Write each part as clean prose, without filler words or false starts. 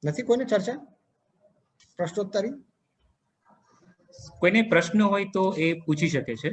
નથી કોઈને ચર્ચા પ્રશ્નોત્તરી? કોઈને પ્રશ્ન હોય તો એ પૂછી શકે છે.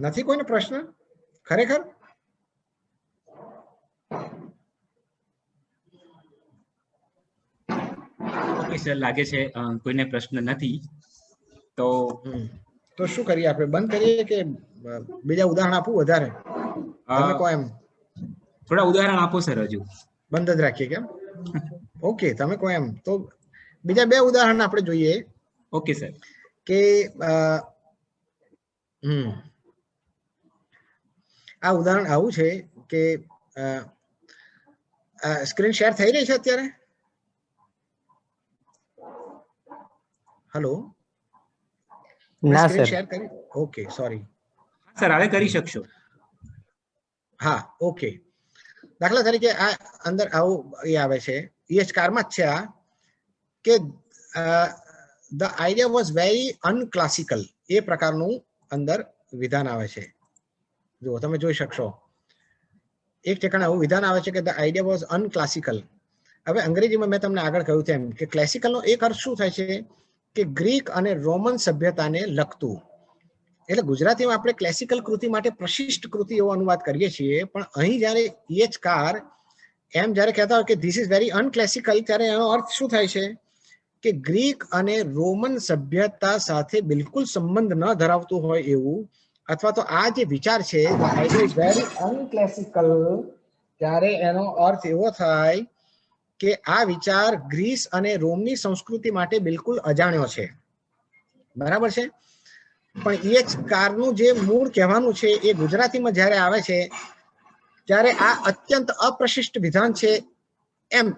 નથી કોઈને પ્રશ્ન ખરેખર? ઓકે સર, લાગે છે કોઈને પ્રશ્ન નથી. તો શું કરીએ આપણે? બંધ કરીએ કે બીજા ઉદાહરણ આપું વધારે? તમે કહો એમ. થોડા ઉદાહરણ આપો સર. હજુ બંધ જ રાખીએ કેમ? ઓકે, તમે કહો એમ. તો બીજા બે ઉદાહરણ આપણે જોઈએ. Okay sir. કે આ ઉદાહરણ આવું છે કે સ્ક્રીન શેર થઈ રહી છે અત્યારે? હેલો, ના સ્ક્રીન સર. શેર કરી? ઓકે, સોરી સર, હવે કરી શકશો. હા, ઓકે. દાખલા તરીકે આ અંદર આવું એ આવે છે, EH કારમાં જ છે આ, કે ધ આઈડિયા વોઝ વેરી અનક્લાસિકલ. એ પ્રકારનું અંદર વિધાન આવે છે. જો તમે જોઈ શકશો, એક ઠેકાણે આવું વિધાન આવે છે કે ધ આઈડિયા વોઝ અનક્લાસિકલ. હવે અંગ્રેજીમાં મેં તમને આગળ કહ્યું તેમ કે ક્લાસિકલનો એક અર્થ શું થાય છે કે ગ્રીક અને રોમન સભ્યતાને લગતું. એટલે ગુજરાતીમાં આપણે ક્લાસિકલ કૃતિ માટે પ્રશિષ્ટ કૃતિ એવો અનુવાદ કરીએ છીએ, પણ અહીં જ્યારે EH કાર એમ જ્યારે કહેતા હોય કે ધીસ ઇઝ વેરી અનક્લાસિકલ, ત્યારે એનો અર્થ શું થાય છે કે ગ્રીક અને રોમન સભ્યતા સાથે બિલકુલ સંબંધ ન ધરાવતું હોય એવું, અથવા તો આ જે વિચાર છે વેરી અનક્લાસિકલ, ત્યારે એનો અર્થ એવો થાય કે આ વિચાર ગ્રીસ અને રોમની સંસ્કૃતિ માટે બિલકુલ અજાણ્યો છે. બરાબર છે? પણ EH કારનું જે મૂળ કહેવાનું છે એ ગુજરાતીમાં જ્યારે આવે છે ત્યારે આ અત્યંત અપ્રશિષ્ટ વિધાન છે એમ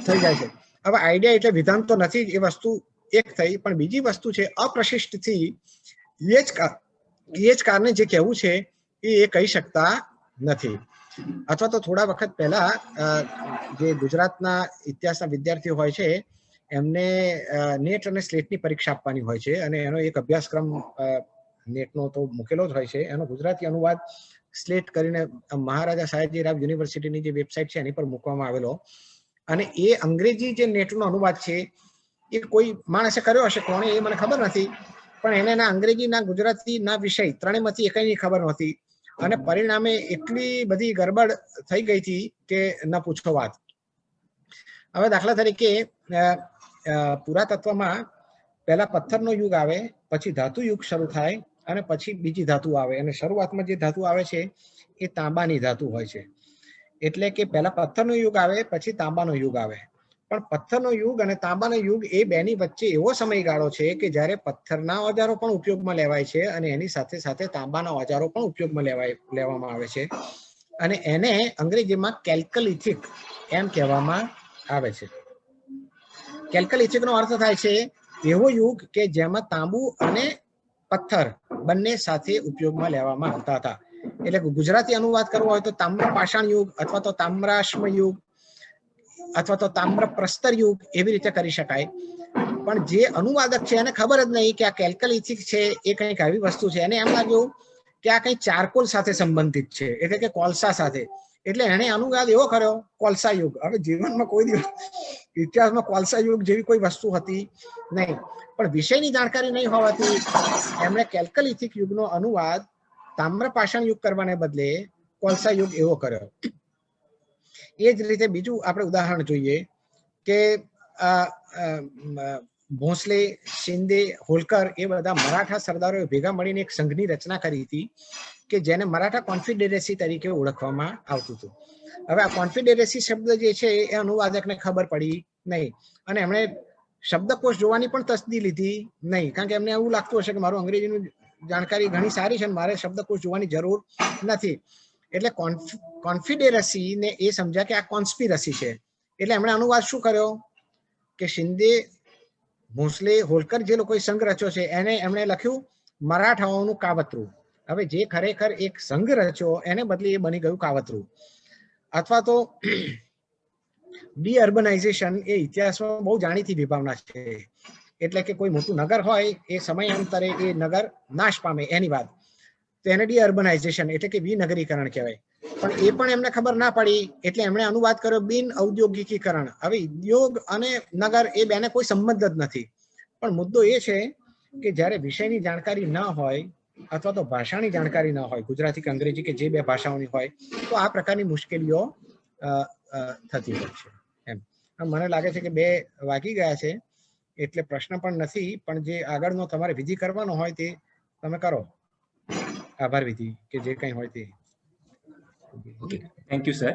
થઈ જાય છે. હવે આઈડિયા એટલે વિધાન તો નથી, એ વસ્તુ એક થઈ, પણ બીજી વસ્તુ છે અપ્રશિષ્ટ થી EH કારને જે કહેવું છે એ કહી શકતા નથી. અથવા તો થોડા વખત પહેલા જે ગુજરાતના ઇતિહાસના વિદ્યાર્થીઓ હોય છે એમને નેટ અને સ્લેટની પરીક્ષા આપવાની હોય છે, અને એનો એક અભ્યાસક્રમ નેટનો તો મૂકેલો જ હોય છે. એનો ગુજરાતી અનુવાદ સ્લેટ કરીને મહારાજા સયાજીરાવ યુનિવર્સિટીની જે વેબસાઇટ છે એની પર મૂકવામાં આવેલો, અને એ અંગ્રેજી જે નેટનો અનુવાદ છે એ કોઈ માણસે કર્યો હશે, કોણે એ મને ખબર નથી, પણ એને ના અંગ્રેજી ના ગુજરાતી ના વિષય ત્રણેયમાંથી એકની ખબર નહોતી, અને પરિણામે એટલી બધી ગરબડ થઈ ગઈ હતી કે ન પૂછો વાત. હવે દાખલા તરીકે પુરાતત્વમાં પહેલા પથ્થરનો યુગ આવે, પછી ધાતુ યુગ શરૂ થાય, અને પછી બીજી ધાતુ આવે, અને શરૂઆતમાં જે ધાતુ આવે છે એ તાંબાની ધાતુ હોય છે. એટલે કે પહેલા પથ્થરનો યુગ આવે, પછી તાંબાનો યુગ આવે. પણ પથ્થરનો યુગ અને તાંબાનો યુગ એ બેની વચ્ચે એવો સમયગાળો છે કે જ્યારે પથ્થરના ઓજારો પણ ઉપયોગમાં લેવાય છે, અને એની સાથે સાથે તાંબાના ઓજારો પણ ઉપયોગમાં લેવામાં આવે છે, અને એને અંગ્રેજીમાં કેલ્કોલિથિક એમ કહેવામાં આવે છે. કેલ્કોલિથિક નો અર્થ થાય છે એવો યુગ કે જેમાં તાંબુ અને પથ્થર બંને સાથે ઉપયોગમાં લેવામાં આવતા હતા. એટલે ગુજરાતી અનુવાદ કરવો હોય તો તામ્ર પાષાણ યુગ, અથવા તો તામ્રાશ્મ યુગ, અથવા તો તામ્ર પ્રસ્તર યુગ, એવી રીતે કરી શકાય. પણ જે અનુવાદક છે એને ખબર જ નહીં કે આ કેલ્કોલિથિક છે એ કંઈક આવી વસ્તુ છે. એને એમ લાગ્યું કે આ કંઈક ચારકોલ સાથે સંબંધિત છે, એટલે કે કોલસા સાથે, એટલે એને અનુવાદ એવો કર્યો કોલસા યુગ. હવે જીવનમાં કોઈ દિવસ ઇતિહાસમાં કોલસા યુગ જેવી કોઈ વસ્તુ હતી નહીં, પણ વિષયની જાણકારી નહીં હોવાથી એમણે કેલ્કોલિથિક યુગનો અનુવાદ તામ્ર પાષાણ યુગ કરવાને બદલે કોલસા યુગ એવો કર્યો. એ જ રીતે બીજું આપણે ઉદાહરણ જોઈએ કે ભોંસલે, શિંદે, હોલકર એ બધા મરાઠા સરદારોએ ભેગા મળીને એક સંઘની રચના કરી હતી કે જેને મરાઠા કોન્ફિડરેસી તરીકે ઓળખવામાં આવતું હતું. હવે આ કોન્ફિડરેસી શબ્દ જે છે એ અનુવાદકને ખબર પડી નહીં, અને એમણે શબ્દકોશ જોવાની પણ તસ્દી લીધી નહીં, કારણ કે એમને એવું લાગતું હશે કે મારું અંગ્રેજીનું જાણકારી ઘણી સારી છે, મારે શબ્દકોશ જોવાની જરૂર નથી. એટલે કોન્ફિડરેસી ને એ સમજ્યા કે આ કોન્સ્પિરસી છે, એટલે એમણે અનુવાદ શું કર્યો કે શિંદે, ભોંસલે, હોલકર જે લોકોએ સંઘ રચ્યો છે એમણે લખ્યું મરાઠાઓનું કાવતરું. હવે જે ખરેખર એક સંઘ રચ્યો એને બદલે એ બની ગયું કાવતરું. અથવા તો ડી અર્બનાઇઝેશન એ ઇતિહાસમાં બહુ જાણીતી વિભાવના છે. એટલે કે કોઈ મોટું નગર હોય એ સમયાંતરે એ નગર નાશ પામે એની વાત, તો એને ડી અર્બનાઇઝેશન એટલે કે વિનગરીકરણ કહેવાય. પણ એ પણ એમને ખબર ના પડી એટલે એમણે અનુવાદ કર્યો બિન ઔદ્યોગિકીકરણ. હવે ઉદ્યોગ અને નગર એ બેને કોઈ સંબંધ જ નથી. પણ મુદ્દો એ છે કે જ્યારે વિષયની જાણકારી ન હોય અથવા તો ભાષાની જાણકારી ન હોય, ગુજરાતી કે અંગ્રેજી કે જે બે ભાષાઓની હોય, તો આ પ્રકારની મુશ્કેલીઓ થતી હોય છે. એમ મને લાગે છે કે 2 વાગી ગયા છે એટલે પ્રશ્ન પણ નથી, પણ જે આગળનો તમારે વિધિ કરવાનો હોય તે તમે કરો, આભાર વિધિ કે જે કંઈ હોય તે. Thank you sir.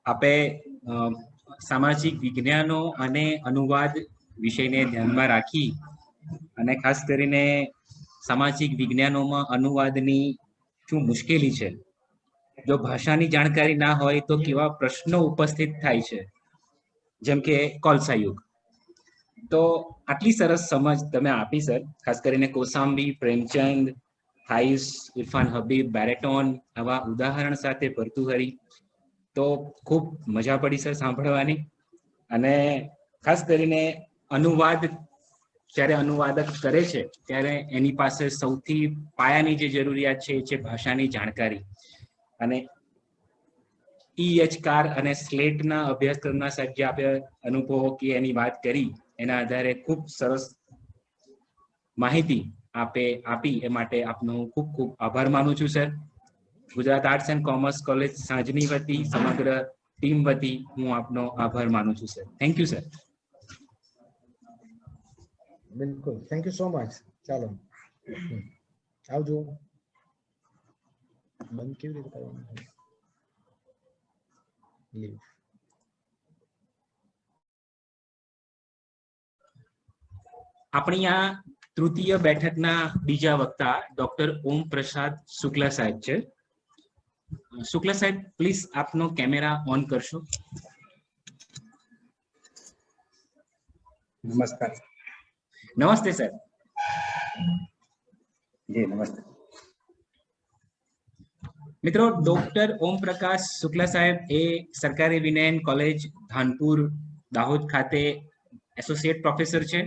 આપે સામાજિક વિજ્ઞાનો અને અનુવાદ વિષયને ધ્યાનમાં રાખી અને ખાસ કરીને સામાજિક વિજ્ઞાનોમાં અનુવાદની શું મુશ્કેલી છે, જો ભાષાની જાણકારી ના હોય તો કેવા પ્રશ્નો ઉપસ્થિત થાય છે, જેમ કે કોલસા યુગ. તો આટલી સરસ સમજ તમે આપી સર, ખાસ કરીને કોસાંબી, પ્રેમચંદ, થાઈસ, ઇરફાન હબીબ, બેરેટોન આવા ઉદાહરણ સાથે ભર્તુહરી. તો ખૂબ મજા પડી સર સાંભળવાની. અને ખાસ કરીને અનુવાદ જ્યારે અનુવાદક કરે છે ત્યારે એની પાસે સૌથી પાયાની જે જરૂરિયાત છે એ છે ભાષાની જાણકારી. અને ઈએચકાર અને સ્લેટના અભ્યાસક્રમના સાહેબ જે આપણે અનુભવો કે એની વાત કરી એના આધારે ખૂબ સરસ માહિતી આપે આપી, એ માટે આપનો ખૂબ ખૂબ આભાર માનું છું sir. Gujarat arts and commerce college સાંજની વતી સમગ્ર ટીમ વતી હું આપનો આભાર માનું છું સર. Thank you sir. બિલકુલ, થેન્ક યુ સો મચ. ચાલો આવજો. બંધ કેવી રીતે કરવાનું? લીવ. આપણી આ તૃતીય બેઠકના બીજા વક્તા ડોક્ટર ઓમ પ્રસાદ શુક્લા સાહેબ છે. શુક્લા સાહેબ, પ્લીઝ આપનો કેમેરા ઓન કરશો. नमस्कार. નમસ્તે સર. जी नमस्ते. મિત્રો, ડોક્ટર ઓમ પ્રકાશ શુક્લા સાહેબ એ સરકારી વિનયન કોલેજ ધાનપુર દાહોદ ખાતે એસોસિએટ પ્રોફેસર છે.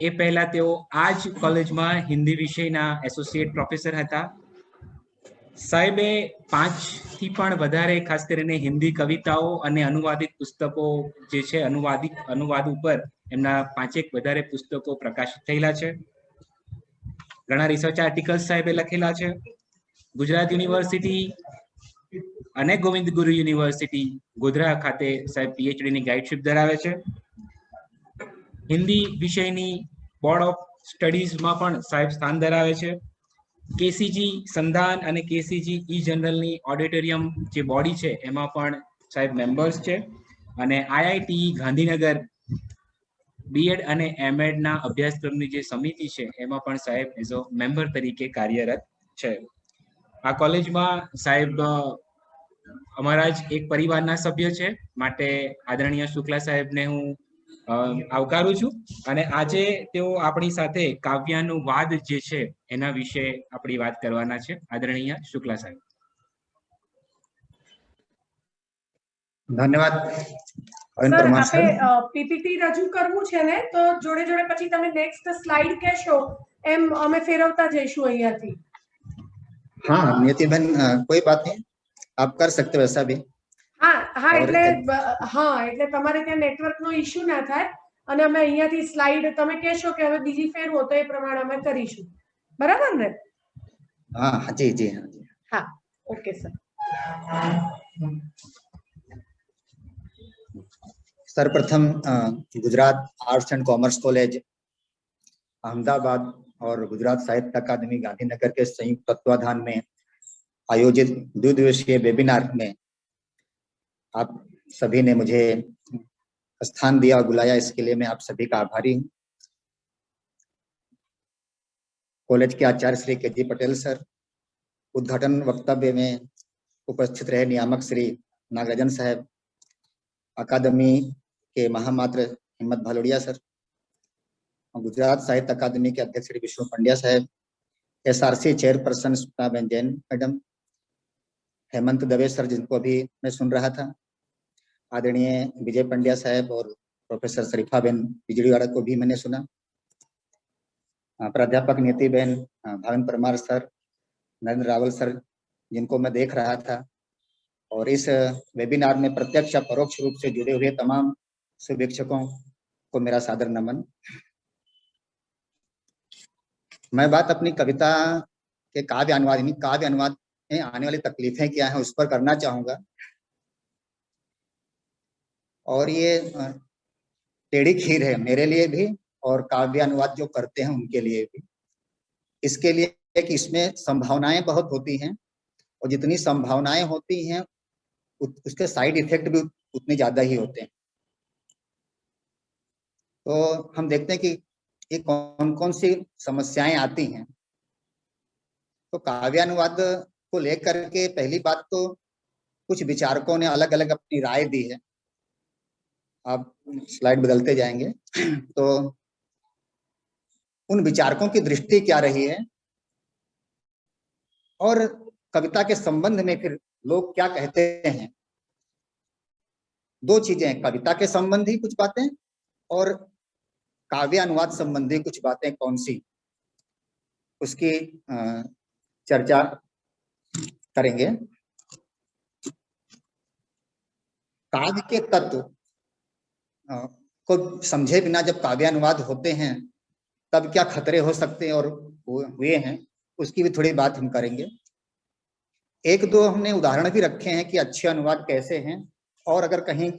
એ પહેલા તેઓ આ જ કોલેજમાં હિન્દી વિષયના એસોસિએટ પ્રોફેસર હતા. સાહેબે 5 થી પણ વધારે ખાસ કરીને હિન્દી કવિતાઓ અને અનુવાદિત પુસ્તકો જે છે અનુવાદ ઉપર એમના 5 વધારે પુસ્તકો પ્રકાશિત થયેલા છે. ઘણા રિસર્ચ આર્ટિકલ્સ સાહેબે લખેલા છે. ગુજરાત યુનિવર્સિટી અને ગોવિંદ ગુરુ યુનિવર્સિટી ગોધરા ખાતે સાહેબ પીએચડી ની ગાઈડશીપ ધરાવે છે. હિન્દી વિષયની બોર્ડ ઓફ સ્ટડીઝમાં પણ સાહેબ સ્થાન ધરાવે છે. કેસીજી સંધાન અને કેસીજી ઈ જનરલની ઓડિટોરિયમ જે બોડી છે એમાં પણ સાહેબ મેમ્બર્સ છે. અને આઈઆઈટી ગાંધીનગર બીએડ અને એમએડ ના અભ્યાસક્રમની જે સમિતિ છે એમાં પણ સાહેબ એઝ અ મેમ્બર તરીકે કાર્યરત છે. આ કોલેજમાં સાહેબ અમારા જ એક પરિવારના સભ્ય છે, માટે આદરણીય શુક્લા સાહેબને હું આવકારું છું. અને આજે તેઓ આપણી સાથે કાવ્યાનુવાદ જે છે એના વિશે આપણી વાત કરવાના છે. આદરણીય શુક્લા સાહેબ. ધન્યવાદ. સર, આપે પીપીટી રજૂ કરવું છે ને, તો જોડે જોડે પછી તમે નેક્સ્ટ સ્લાઇડ કહેશો એમ અમે ફેરવતા જઈશું અહીંયાથી. हाँ नियति बहन, कोई बात नहीं, आप कर सकते हो ऐसा भी. હા હા, એટલે તમારે ત્યાં નેટવર્કનો ઇશ્યુ ના થાય અને અમે અહીંયાથી સ્લાઇડ તમે કહેશો કે હવે બીજી ફેરવો તો એ પ્રમાણે અમે કરીશું. બરાબર ને? हाँ हाँ जी जी हाँ जी. હા, ઓકે સર. सर्वप्रथम Gujarat arts and commerce college Ahmedabad और गुजरात साहित्य अकादमी गांधीनगर के संयुक्त तत्वाधान में आयोजित 2 दिवसीय वेबिनार में आप सभी ने मुझे स्थान दिया और बुलाया, इसके लिए मैं आप सभी का आभारी हूँ. कॉलेज के आचार्य श्री के जी पटेल सर, उद्घाटन वक्तव्य में उपस्थित रहे नियामक श्री नागराजन साहब, अकादमी के महामात्र हिम्मत भालोड़िया सर, गुजरात साहित्य अकादमी के अध्यक्ष श्री विष्णु पंड्या साहब, SRC chairperson Sushmitaben Jain madam, Hemant Dave sir जिनको अभी मैं सुन रहा था, आदरणीय विजय पंड्या साहब और प्रोफेसर शरीफाबेन बिजलीवाड़ा को भी मैंने सुना, प्राध्यापक नीतिबेन, भावन परमार सर, नरेंद्र रावल सर जिनको मैं देख रहा था, और इस वेबिनार में प्रत्यक्ष या परोक्ष रूप से जुड़े हुए तमाम शुभेच्छकों को मेरा सादर नमन। मैं बात अपनी कविता के काव्य अनुवाद में आने वाली तकलीफें क्या हैं उस पर करना चाहूंगा, और ये टेढ़ी खीर है मेरे लिए भी और काव्य अनुवाद जो करते हैं उनके लिए भी। इसके लिए कि इसमें संभावनाएं बहुत होती हैं, और जितनी संभावनाएं होती हैं उसके साइड इफेक्ट भी उतने ज्यादा ही होते हैं। तो हम देखते हैं कि ये कौन कौन सी समस्याएं आती हैं। तो काव्यानुवाद को लेकर के पहली बात तो कुछ विचारकों ने अलग अलग अपनी राय दी है, आप स्लाइड बदलते जाएंगे तो उन विचारकों की दृष्टि क्या रही है और कविता के संबंध में फिर लोग क्या कहते हैं। दो चीजें, कविता के संबंधी कुछ बातें और काव्य अनुवाद संबंधी कुछ बातें कौन सी, उसकी चर्चा करेंगे। काव्य के तत्व को समझे बिना जब काव्य अनुवाद होते हैं तब क्या खतरे हो सकते हैं और हुए हैं, उसकी भी थोड़ी बात हम करेंगे। एक दो हमने उदाहरण भी रखे हैं कि अच्छे अनुवाद कैसे हैं, और अगर कहीं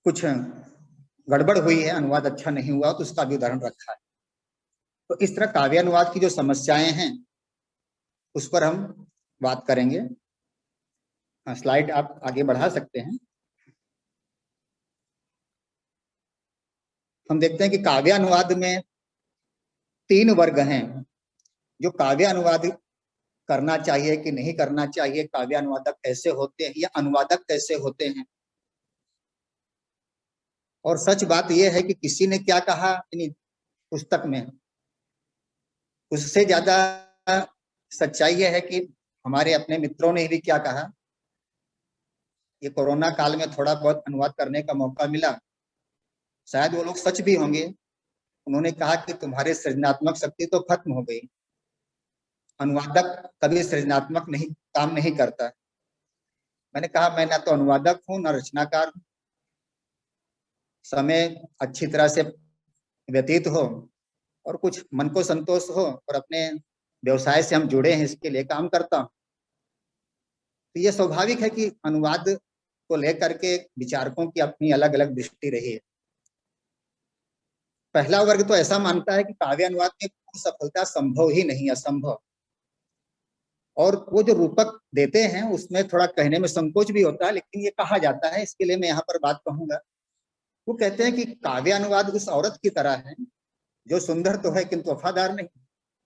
कुछ गड़बड़ हुई है, अनुवाद अच्छा नहीं हुआ तो उसका भी उदाहरण रखा है। तो इस तरह काव्य अनुवाद की जो समस्याएं हैं उस पर हम बात करेंगे। स्लाइड आप आगे बढ़ा सकते हैं। हम देखते हैं कि काव्य अनुवाद में 3 वर्ग हैं, जो काव्य अनुवाद करना चाहिए कि नहीं करना चाहिए, काव्य अनुवादक कैसे होते हैं या अनुवादक कैसे होते हैं। और सच बात यह है कि किसी ने क्या कहा पुस्तक में, उससे ज्यादा सच्चाई यह है कि हमारे अपने मित्रों ने भी क्या कहा। ये कोरोना काल में थोड़ा बहुत अनुवाद करने का मौका मिला, शायद वो लोग सच भी होंगे। उन्होंने कहा कि तुम्हारी सृजनात्मक शक्ति तो खत्म हो गई, अनुवादक कभी सृजनात्मक काम नहीं करता। मैंने कहा मैं ना तो अनुवादक हूं ना रचनाकार हूं। समय अच्छी तरह से व्यतीत हो और कुछ मन को संतोष हो और अपने व्यवसाय से हम जुड़े हैं इसके लिए काम करता हूं। तो ये स्वाभाविक है कि अनुवाद को लेकर के विचारकों की अपनी अलग अलग दृष्टि रही है। पहला वर्ग तो ऐसा मानता है कि काव्य अनुवाद में पूर्ण सफलता संभव ही नहीं, असंभव। और वो जो रूपक देते हैं उसमें थोड़ा कहने में संकोच भी होता है, लेकिन ये कहा जाता है, इसके लिए मैं यहाँ पर बात कहूंगा। वो कहते हैं कि काव्य अनुवाद उस औरत की तरह है जो सुंदर तो है किंतु वफादार नहीं,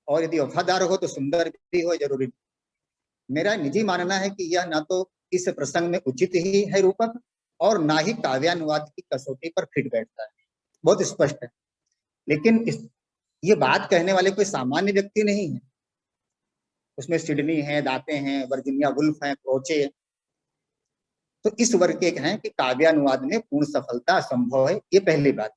और यदि वफादार हो तो सुंदर भी हो जरूरी। मेरा निजी मानना है कि यह ना तो इस प्रसंग में उचित ही है रूपक, और ना ही काव्यानुवाद की कसौटी पर फिट बैठता है। बहुत स्पष्ट है। लेकिन ये बात कहने वाले कोई सामान्य व्यक्ति नहीं है। उसमें सिडनी है, दाते हैं, वर्जीनिया वुल्फ हैं, क्रोचे। तो इस वर्ग के हैं कि काव्यानुवाद में पूर्ण सफलता असंभव है, ये पहली बात।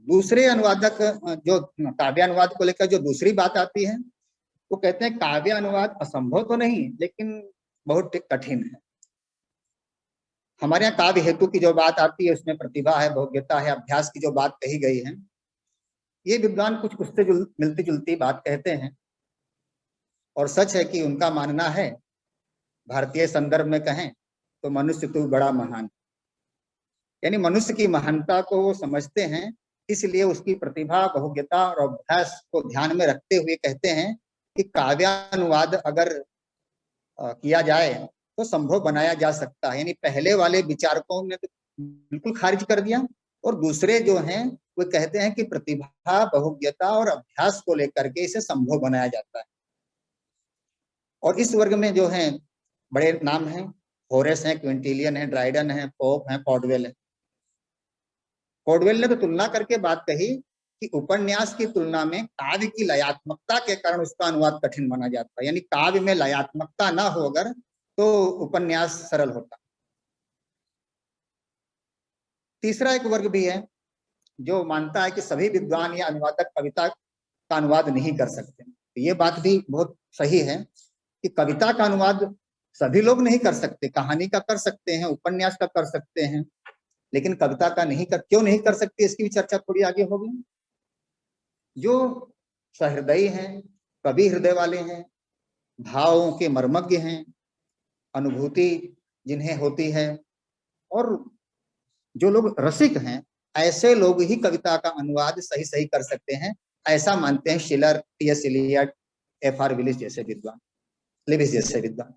दूसरे अनुवादक जो काव्यानुवाद को लेकर जो दूसरी बात आती है, वो कहते हैं काव्य अनुवाद असंभव तो नहीं लेकिन बहुत कठिन है। हमारे यहाँ काव्य हेतु की जो बात आती है उसमें प्रतिभा है, भोग्यता है, अभ्यास की जो बात कही गई है, ये विद्वान कुछ उससे मिलती जुलती बात कहते हैं। और सच है कि उनका मानना है, भारतीय संदर्भ में कहें तो मनुष्य तू बड़ा महान, यानी मनुष्य की महानता को वो समझते हैं, इसलिए उसकी प्रतिभा, भोग्यता और अभ्यास को ध्यान में रखते हुए कहते हैं कि काव्यानुवाद अगर किया जाए तो संभव बनाया जा सकता है। यानी पहले वाले विचारकों ने तो बिल्कुल खारिज कर दिया, और दूसरे जो हैं वो कहते हैं कि प्रतिभा, बहुज्ञता और अभ्यास को लेकर के इसे संभव बनाया जाता है। और इस वर्ग में जो हैं बड़े नाम हैं, होरेस हैं, क्विंटिलियन है, ड्राइडन है, पोप है, कॉडवेल है। कॉडवेल ने तो तुलना करके बात कही कि उपन्यास की तुलना में काव्य की लयात्मकता के कारण उसका अनुवाद कठिन माना जाता है, यानी काव्य में लयात्मकता ना हो अगर तो उपन्यास सरल होता। तीसरा एक वर्ग भी है जो मानता है कि सभी विद्वान या अनुवादक कविता का अनुवाद नहीं कर सकते। तो ये बात भी बहुत सही है कि कविता का अनुवाद सभी लोग नहीं कर सकते, कहानी का कर सकते हैं, उपन्यास का कर सकते हैं, लेकिन कविता का क्यों नहीं कर सकते, इसकी भी चर्चा थोड़ी आगे होगी। जो सहृदयी हैं, कवि हृदय वाले हैं, भावों के मर्मज्ञ हैं, अनुभूति जिन्हें होती है, और जो लोग रसिक हैं, ऐसे लोग ही कविता का अनुवाद सही सही कर सकते हैं, ऐसा मानते हैं Schiller, T S. Eliot, F R. Willis जैसे विद्वान, लिविस जैसे विद्वान।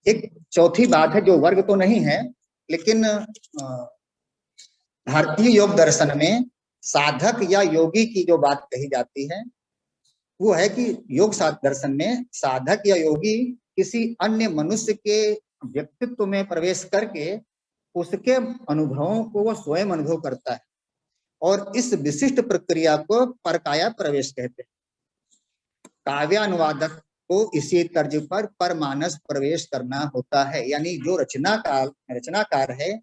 एक चौथी बात है जो वर्ग तो नहीं है, लेकिन भारतीय योग दर्शन में साधक या योगी की जो बात कही जाती है वो है कि योग दर्शन में साधक या योगी किसी अन्य मनुष्य के व्यक्तित्व में प्रवेश करके उसके अनुभवों को वो स्वयं अनुभव करता है, और इस विशिष्ट प्रक्रिया को परकाया प्रवेश कहते हैं। काव्यानुवादक को इसी तर्ज पर परमानस प्रवेश करना होता है, यानी जो रचनाकार है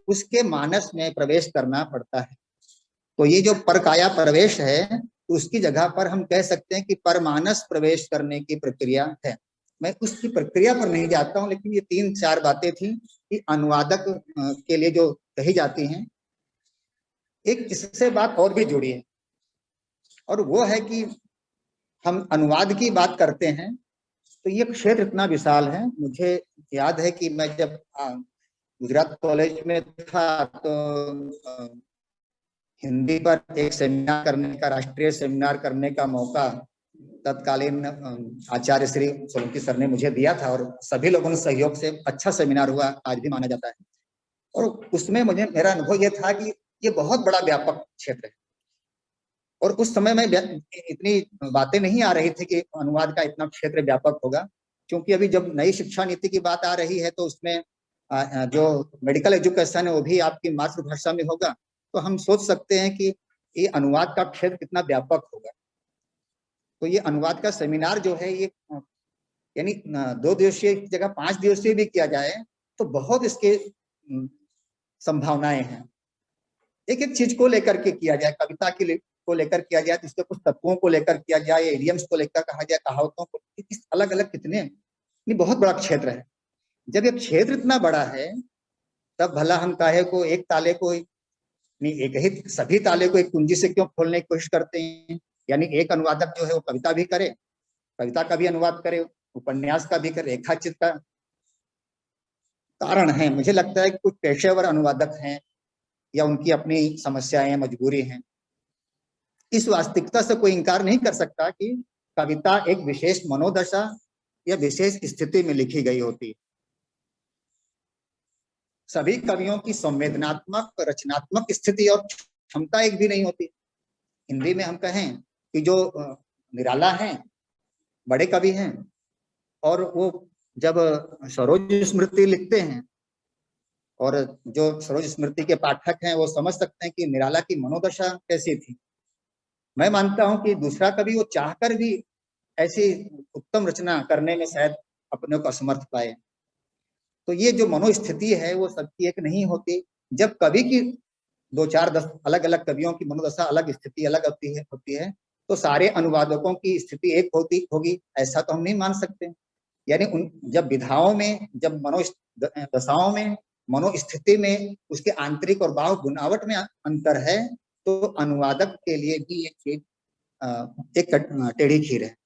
उसके मानस में प्रवेश करना पड़ता है। तो ये जो परकाया प्रवेश है उसकी जगह पर हम कह सकते हैं कि परमानस प्रवेश करने की प्रक्रिया है। मैं उसकी प्रक्रिया पर नहीं जाता हूं, लेकिन ये 3-4 बातें थी कि अनुवादक के लिए जो कही जाती हैं। एक इससे बात और भी जुड़ी है, और वो है कि हम अनुवाद की बात करते हैं तो ये क्षेत्र इतना विशाल है। मुझे याद है कि मैं जब गुजरात कॉलेज में था तो हिंदी पर एक सेमिनार करने का, राष्ट्रीय सेमिनार करने का मौका तत्कालीन आचार्य श्री सोलंकी सर ने मुझे दिया था, और सभी लोगों ने सहयोग से अच्छा सेमिनार हुआ, आज भी माना जाता है। और उसमें मेरा अनुभव ये था कि ये बहुत बड़ा व्यापक क्षेत्र है, और उस समय में इतनी बातें नहीं आ रही थी कि अनुवाद का इतना क्षेत्र व्यापक होगा, क्योंकि अभी जब नई शिक्षा नीति की बात आ रही है तो उसमें जो मेडिकल एजुकेशन है वो भी आपकी मातृभाषा में होगा, तो हम सोच सकते हैं कि ये अनुवाद का क्षेत्र कितना व्यापक होगा। तो ये अनुवाद का सेमिनार जो है ये यानी 2 दिवसीय की जगह 5 दिवसीय भी किया जाए तो बहुत इसके संभावनाएं हैं। एक एक चीज को लेकर के किया जाए, कविता को लेकर किया जाए तो इसके कुछ तत्वों को लेकर किया जाए, इडियम्स को लेकर कहा जाए, कहावतों को, अलग अलग कितने, बहुत बड़ा क्षेत्र है। जब एक क्षेत्र इतना बड़ा है तब भला हम काहे को एक ताले को एक ही सभी ताले को एक कुंजी से क्यों खोलने की कोशिश करते हैं। यानी एक अनुवादक जो है वो कविता भी करे, कविता का भी अनुवाद करे, उपन्यास का भी करे, रेखाचित्र का। कारण है मुझे लगता है कि कुछ पेशेवर अनुवादक हैं या उनकी अपनी समस्याएं, मजबूरी हैं। इस वास्तविकता से कोई इंकार नहीं कर सकता कि कविता एक विशेष मनोदशा या विशेष स्थिति में लिखी गई होती है। सभी कवियों की संवेदनात्मक, रचनात्मक स्थिति और क्षमता एक भी नहीं होती। हिंदी में हम कहें कि जो निराला हैं, बड़े कवि हैं, और वो जब सरोज स्मृति लिखते हैं और जो सरोज स्मृति के पाठक हैं वो समझ सकते हैं कि निराला की मनोदशा कैसी थी। मैं मानता हूं कि दूसरा कवि वो चाहकर भी ऐसी उत्तम रचना करने में शायद अपने को असमर्थ पाए। तो ये जो मनोस्थिति है वो सबकी एक नहीं होती। जब कवि की 2-4-10 अलग अलग कवियों की मनोदशा अलग, स्थिति अलग होती है तो सारे अनुवादकों की स्थिति एक होगी ऐसा तो हम नहीं मान सकते। यानी जब विधाओं में, जब मनोदशाओं में, मनोस्थिति में, उसके आंतरिक और बाह्य गुनावट में अंतर है तो अनुवादक के लिए भी एक चीज एक टेढ़ी खीर है।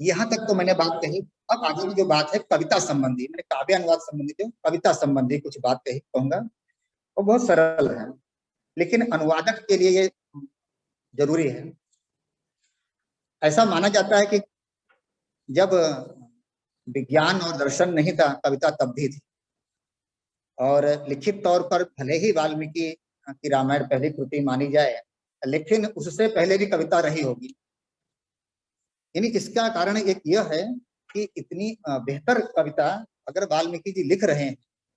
यहाँ तक तो मैंने बात कही। अब आगे की जो बात है कविता संबंधी, मैंने काव्य अनुवाद संबंधी जो कविता संबंधी कुछ बात कहूंगा वो बहुत सरल है, लेकिन अनुवादक के लिए ये जरूरी है। ऐसा माना जाता है कि जब विज्ञान और दर्शन नहीं था कविता तब भी थी, और लिखित तौर पर भले ही वाल्मीकि की रामायण पहली कृति मानी जाए, लेकिन उससे पहले भी कविता रही होगी। यानी इसका कारण एक यह है कि इतनी बेहतर कविता अगर वाल्मीकि जी लिख रहे हैं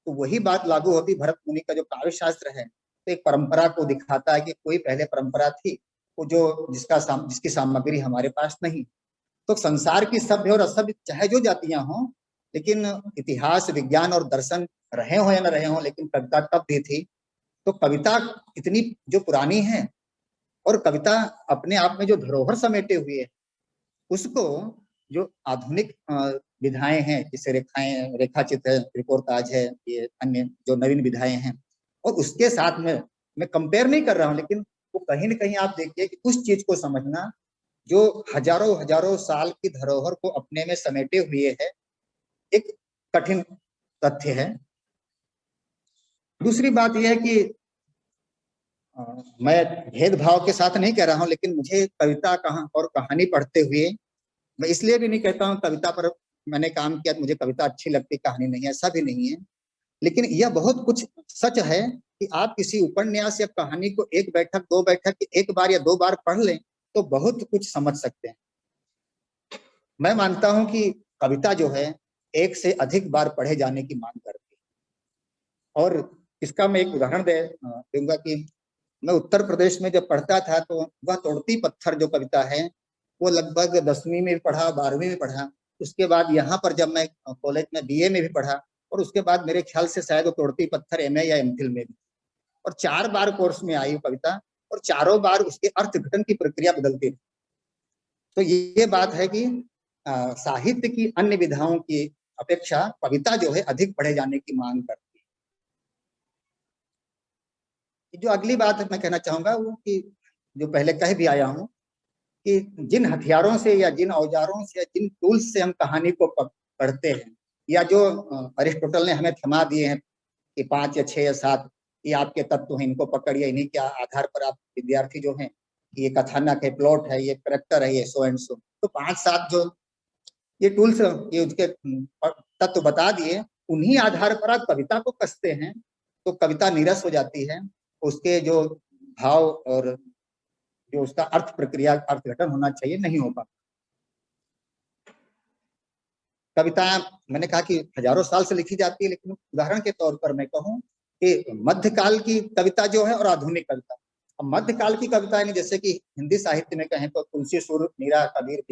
तो वही बात लागू होती भरत मुनि का जो काव्य शास्त्र है, तो एक परंपरा को दिखाता है कि कोई पहले परंपरा थी वो जो जिसकी सामग्री हमारे पास नहीं। तो संसार की सभ्य और असभ्य चाहे जो जातियां हों, लेकिन इतिहास, विज्ञान और दर्शन रहे हो या न रहे हो, लेकिन कविता तब भी थी। तो कविता इतनी जो पुरानी है और कविता अपने आप में जो धरोहर समेटे हुए है, उसको जो आधुनिक विधाएं हैं, जैसे रेखाएं, रेखाचित्र है, रिपोर्टाज है, ये अन्य जो नवीन विधाएं हैं, और उसके साथ में मैं कंपेयर नहीं कर रहा हूं, लेकिन वो कहीं ना कहीं आप देखिए कि उस चीज को समझना जो हजारों हजारों साल की धरोहर को अपने में समेटे हुए है, एक कठिन तथ्य है। दूसरी बात यह है कि मैं भेदभाव के साथ नहीं कह रहा हूं, लेकिन मुझे कविता और कहानी पढ़ते हुए, मैं इसलिए भी नहीं कहता हूं कविता पर मैंने काम किया तो मुझे कविता अच्छी लगती, कहानी नहीं, ऐसा भी नहीं है। लेकिन यह बहुत कुछ सच है कि आप किसी उपन्यास या कहानी को एक बैठक, दो बैठक, एक बार या दो बार पढ़ लें तो बहुत कुछ समझ सकते हैं। मैं मानता हूं कि कविता जो है एक से अधिक बार पढ़े जाने की मांग करती है। और इसका मैं एक उदाहरण दूंगा कि मैं उत्तर प्रदेश में जब पढ़ता था तो वह तोड़ती पत्थर जो कविता है वो लगभग 10वीं में पढ़ा, 12वीं में पढ़ा। उसके बाद यहाँ पर जब मैं कॉलेज में BA में भी पढ़ा, और उसके बाद मेरे ख्याल से शायद वो तोड़ती पत्थर MA या MPhil में भी, और 4 बार कोर्स में आई कविता, और चारों बार उसके अर्थ घटन की प्रक्रिया बदलती थी। तो ये बात है कि साहित्य की अन्य विधाओं की अपेक्षा कविता जो है अधिक पढ़े जाने की मांग करती है। जो अगली बात मैं कहना चाहूंगा वो कि जो पहले कह भी आया हूं कि जिन हथियारों से या जिन औजारों से या जिन टूल्स से हम कहानी को पढ़ते हैं, या जो अरिस्टोटल ने हमें थमा दिए हैं कि 5 या 6 या 7 ये आपके तत्व हैं, इनको पकड़िए, इन्हीं के आधार पर आप विद्यार्थी जो हैं, ये कथानक है, प्लॉट है, ये करेक्टर है, ये सो एंड सो, तो 5-7 जो ये टूल्स, ये उसके तत्व बता दिए, उन्हीं आधार पर आप कविता को कसते हैं तो कविता नीरस हो जाती है। उसके जो भाव और जो उसका अर्थ प्रक्रिया, अर्थघटन होना चाहिए, नहीं हो पाता। कविता मैंने कहा कि हजारों साल से लिखी जाती है, लेकिन उदाहरण के तौर पर मैं कहूं कि मध्यकाल की कविता जो है और आधुनिक कविता, अब मध्यकाल की कविता यानी जैसे कि हिंदी साहित्य में कहें तो तुलसी, सुर, मीरा, कबीर,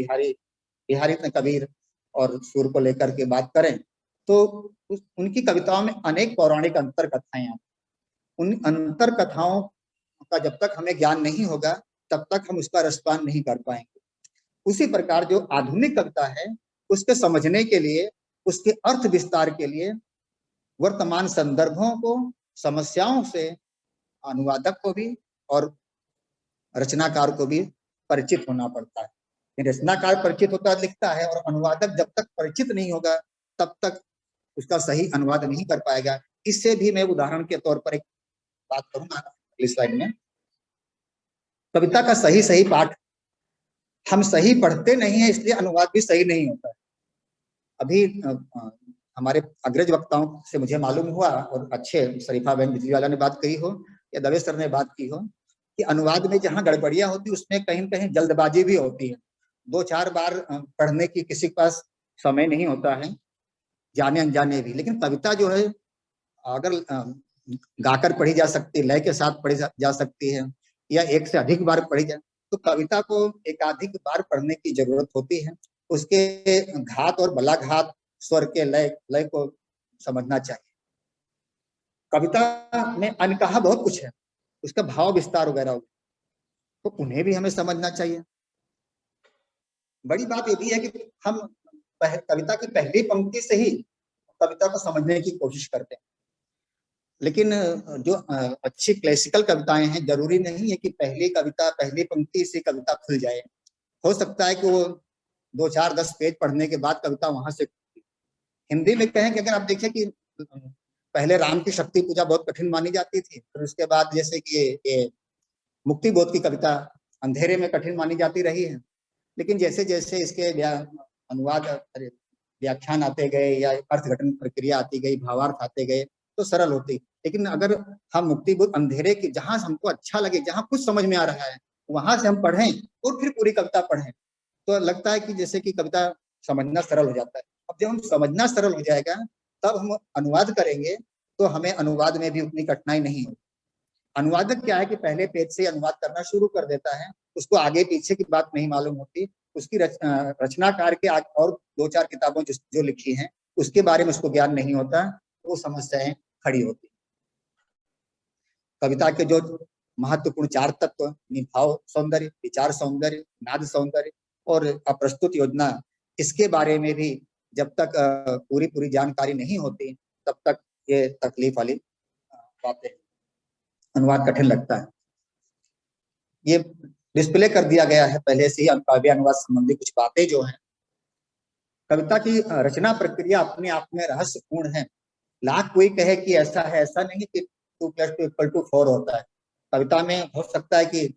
बिहारी ने कबीर और सुर को लेकर के बात करें तो उनकी कविताओं में अनेक पौराणिक अंतर कथाएं आती। उन अंतर कथाओं का जब तक हमें ज्ञान नहीं होगा तब तक हम उसका रसपान नहीं कर पाएंगे। उसी प्रकार जो आधुनिक कविता है उसके समझने के लिए, उसके अर्थ विस्तार के लिए वर्तमान संदर्भों को, समस्याओं से अनुवादक को भी और रचनाकार को भी परिचित होना पड़ता है। रचनाकार परिचित होता है, लिखता है, और अनुवादक जब तक परिचित नहीं होगा तब तक उसका सही अनुवाद नहीं कर पाएगा। इससे भी मैं उदाहरण के तौर पर एक बात करूंगा अगली स्लाइड में। कविता का सही पाठ हम सही पढ़ते नहीं है, इसलिए अनुवाद भी सही नहीं होता है। अभी हमारे अग्रज वक्ताओं से मुझे मालूम हुआ, और अच्छे शरीफा बहन बिजलीवाला ने बात कही हो या दवे सर ने बात की हो, कि अनुवाद में जहां गड़बड़ियां होती उसमें कहीं न कहीं जल्दबाजी भी होती है। 2-4 बार पढ़ने की किसी के पास समय नहीं होता है, जाने अनजाने भी। लेकिन कविता जो है अगर गाकर पढ़ी जा सकती है, लय के साथ पढ़ी जा सकती है, या एक से अधिक बार पढ़ी जाए, तो कविता को एकाधिक बार पढ़ने की जरूरत होती है। उसके घात और बलाघात, स्वर के लय को समझना चाहिए। कविता में अनकहा बहुत कुछ है, उसका भाव विस्तार वगैरह, तो उन्हें भी हमें समझना चाहिए। बड़ी बात ये भी है कि हम कविता की पहली पंक्ति से ही कविता को समझने की कोशिश करते हैं। लेकिन जो अच्छी क्लासिकल कविताएं हैं, जरूरी नहीं है कि पहली पंक्ति से कविता खुल जाए। हो सकता है कि वो 2-4-10 पेज पढ़ने के बाद कविता वहां से। हिंदी में कहें कि अगर आप देखें कि पहले राम की शक्ति पूजा बहुत कठिन मानी जाती थी, फिर उसके बाद जैसे कि ये मुक्ति बोध की कविता अंधेरे में कठिन मानी जाती रही है। लेकिन जैसे जैसे इसके अनुवाद, व्याख्यान आते गए या अर्थघटन प्रक्रिया आती गई, भावार्थ आते गए, तो सरल होती। लेकिन अगर हम मुक्ति बोध अंधेरे की, जहां हमको अच्छा लगे, जहां कुछ समझ में आ रहा है, वहां से हम पढ़ें और फिर पूरी कविता पढ़ें, तो लगता है कि जैसे कि कविता समझना सरल हो जाता है। अब जब हम समझना सरल हो जाएगा तब हम अनुवाद करेंगे तो हमें अनुवाद में भी उतनी कठिनाई नहीं होगी। अनुवादक क्या है कि पहले पेज से अनुवाद करना शुरू कर देता है, उसको आगे पीछे की बात नहीं मालूम होती, उसकी रचनाकार के और 2-4 किताबों जो लिखी हैं उसके बारे में उसको ज्ञान नहीं होता, वो समस्याएं खड़ी होती। कविता के जो महत्वपूर्ण 4 तत्व, भाव सौंदर्य, विचार सौंदर्य, नाद सौंदर्य और अप्रस्तुत योजना, इसके बारे में भी जब तक पूरी जानकारी नहीं होती तब तक ये तकलीफ वाली बातें, अनुवाद कठिन लगता है। ये डिस्प्ले कर दिया गया है पहले से ही काव्य अनुवाद संबंधी कुछ बातें जो हैं। कविता की रचना प्रक्रिया अपने आप में रहस्यपूर्ण है। लाख कोई कहे कि ऐसा है, ऐसा नहीं कि 2 + 2 = 4 होता है। कविता में हो सकता है कि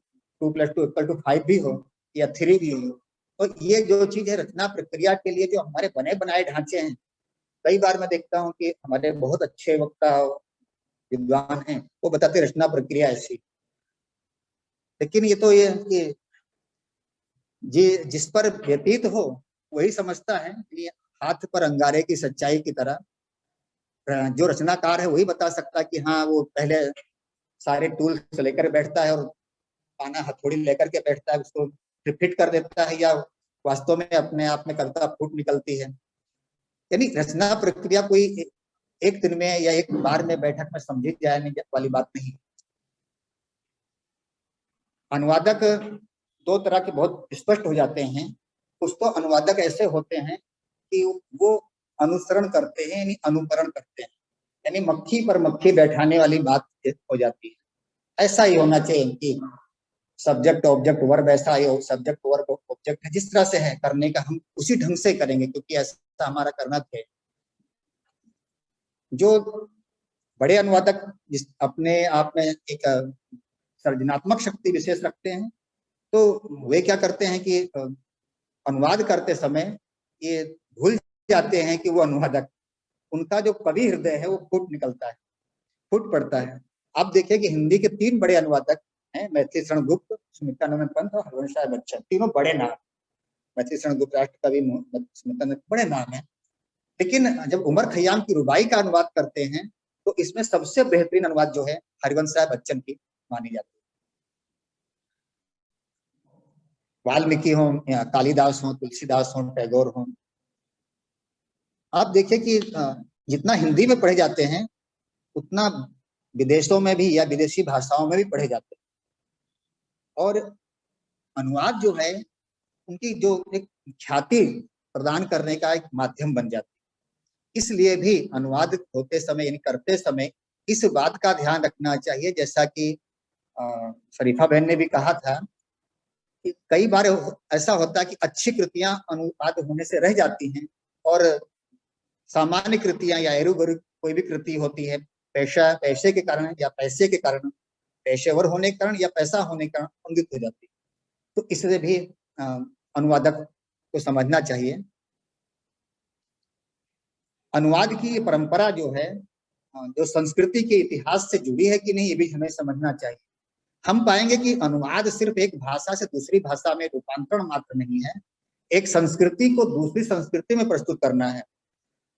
2 + 2 = 5 भी हो या 3 भी हो। और ये जो चीज है रचना प्रक्रिया के लिए जो हमारे बने बनाए ढांचे हैं, कई बार मैं देखता हूँ कि हमारे बहुत अच्छे वक्ता विद्वान हैं, वो बताते रचना प्रक्रिया ऐसी, लेकिन ये तो ये कि जिस पर व्यतीत हो वही समझता है। ये हाथ पर अंगारे की सच्चाई की तरह जो रचनाकार है वही बता सकता है कि हाँ वो पहले सारे टूल्स लेकर बैठता है और पाना हथौड़ी लेकर के बैठता है, उसको फिट कर देता है, या वास्तव में अपने आप में कविता फूट निकलती है। यानी रचना प्रक्रिया कोई एक दिन में या एक बार में बैठक में समझी जाने वाली बात नहीं। अनुवादक 2 तरह के बहुत स्पष्ट हो जाते हैं। कुछ तो अनुवादक ऐसे होते हैं कि वो अनुसरण करते हैं, यानी अनुकरण करते हैं, यानी मक्खी पर मक्खी बैठाने वाली बात हो जाती है। ऐसा ही होना चाहिए कि सब्जेक्ट ऑब्जेक्ट वर्ब ऐसा ही हो, सब्जेक्ट वर्ब ऑब्जेक्ट जिस तरह से है करने का हम उसी ढंग से करेंगे, क्योंकि ऐसा हमारा करना है। जो बड़े अनुवादक जिस अपने आप में एक सृजनात्मक शक्ति विशेष रखते हैं, तो वे क्या करते हैं कि अनुवाद करते समय ये भूल जाते हैं कि वो अनुवादक, उनका जो कवि हृदय है वो फूट निकलता है, फूट पड़ता है। आप देखिए कि हिंदी के 3 बड़े अनुवादक हैं, मैथिली शरण गुप्त, स्मितानंद पंत और हरिवंश राय बच्चन, तीनों बड़े नाम। मैथिली शरण गुप्त राष्ट्र कवि, स्मितानंद बड़े नाम है, लेकिन जब उमर खयाम की रुबाई का अनुवाद करते हैं तो इसमें सबसे बेहतरीन अनुवाद जो है हरिवंश राय बच्चन की मानी जाती है। वाल्मीकि हो या कालिदास हो, तुलसीदास हो, टैगोर हो, आप देखिए कि जितना हिंदी में पढ़े जाते हैं उतना विदेशों में भी या विदेशी भाषाओं में भी पढ़े जाते हैं। और अनुवाद जो है उनकी जो एक ख्याति प्रदान करने का एक माध्यम बन जाती है। इसलिए भी अनुवाद होते समय यानी करते समय इस बात का ध्यान रखना चाहिए, जैसा कि शरीफा बहन ने भी कहा था कि कई बार ऐसा होता है कि अच्छी कृतियां अनुवाद होने से रह जाती हैं और सामान्य कृतियां या एरुगरु कोई भी कृति होती है पैसे के कारण या पैसे के कारण, पेशेवर होने के कारण या पैसा होने के कारण अनुदित हो जाती है। तो इससे भी अनुवादक को समझना चाहिए। अनुवाद की परंपरा जो है जो संस्कृति के इतिहास से जुड़ी है कि नहीं, ये भी हमें समझना चाहिए। हम पाएंगे कि अनुवाद सिर्फ एक भाषा से दूसरी भाषा में रूपांतरण मात्र नहीं है, एक संस्कृति को दूसरी संस्कृति में प्रस्तुत करना है।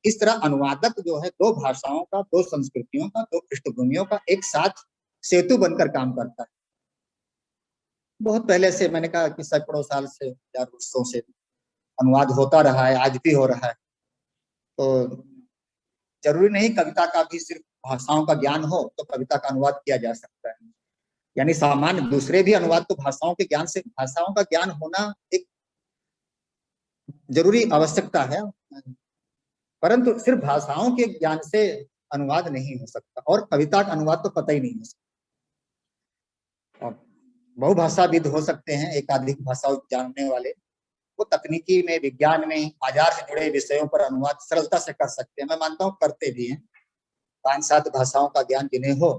इस तरह अनुवादक जो है 2 भाषाओं का, 2 संस्कृतियों का, 2 पृष्ठभूमियों का एक साथ सेतु बनकर काम करता है। बहुत पहले से मैंने कहा कि सैकड़ों साल से, हजारों वर्षों से अनुवाद होता रहा है, आज भी हो रहा है। तो जरूरी नहीं कविता का भी सिर्फ भाषाओं का ज्ञान हो तो कविता का अनुवाद किया जा सकता है। यानी सामान्य दूसरे भी अनुवाद तो भाषाओं के ज्ञान से, भाषाओं का ज्ञान होना एक जरूरी आवश्यकता है, परंतु सिर्फ भाषाओं के ज्ञान से अनुवाद नहीं हो सकता, और कविता का अनुवाद तो पता ही नहीं हो सकता। बहुभाषाविद हो सकते हैं, एकाधिक भाषा जानने वाले, वो तकनीकी में, विज्ञान में, बाजार से जुड़े विषयों पर अनुवाद सरलता से कर सकते हैं। मैं मानता हूँ करते भी हैं। 5-7 भाषाओं का ज्ञान जिन्हें हो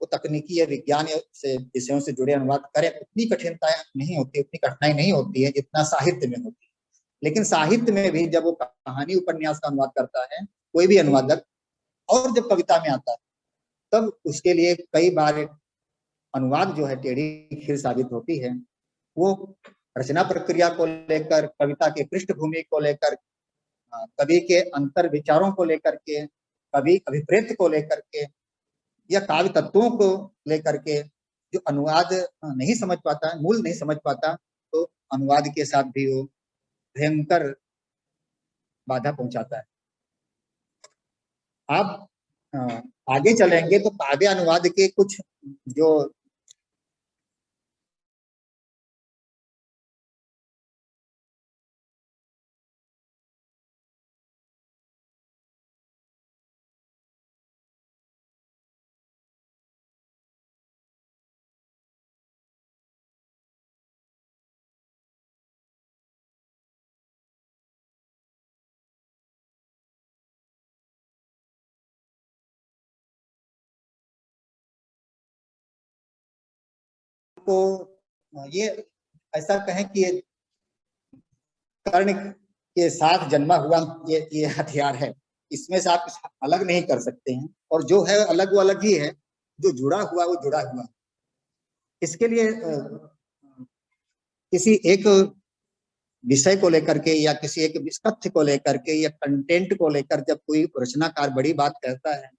वो तकनीकी या विज्ञान से विषयों से जुड़े अनुवाद करें, उतनी कठिनता नहीं होती, उतनी कठिनाई नहीं होती है जितना साहित्य में होती है। लेकिन साहित्य में भी जब वो कहानी उपन्यास का अनुवाद करता है कोई भी अनुवादक, और जब कविता में आता है तब उसके लिए कई बार अनुवाद जो है टेढ़ी खीर साबित होती है। वो रचना प्रक्रिया को लेकर, कविता के पृष्ठभूमि को लेकर, कवि के अंतर विचारों को लेकर के, कवि अभिप्रेत को लेकर के या काव्य तत्वों को लेकर के जो अनुवाद नहीं समझ पाता, मूल नहीं समझ पाता, तो अनुवाद के साथ भी वो भयंकर बाधा पहुंचाता है। आप आगे चलेंगे तो काव्य अनुवाद के कुछ जो को ये ऐसा कहें कि ये कर्ण के साथ जन्मा हुआ ये हथियार है, इसमें से आप अलग नहीं कर सकते हैं, और जो है अलग वो अलग ही है, जो जुड़ा हुआ वो जुड़ा हुआ। इसके लिए किसी एक विषय को लेकर के या किसी एक तथ्य को लेकर के या कंटेंट को लेकर जब कोई रचनाकार बड़ी बात कहता है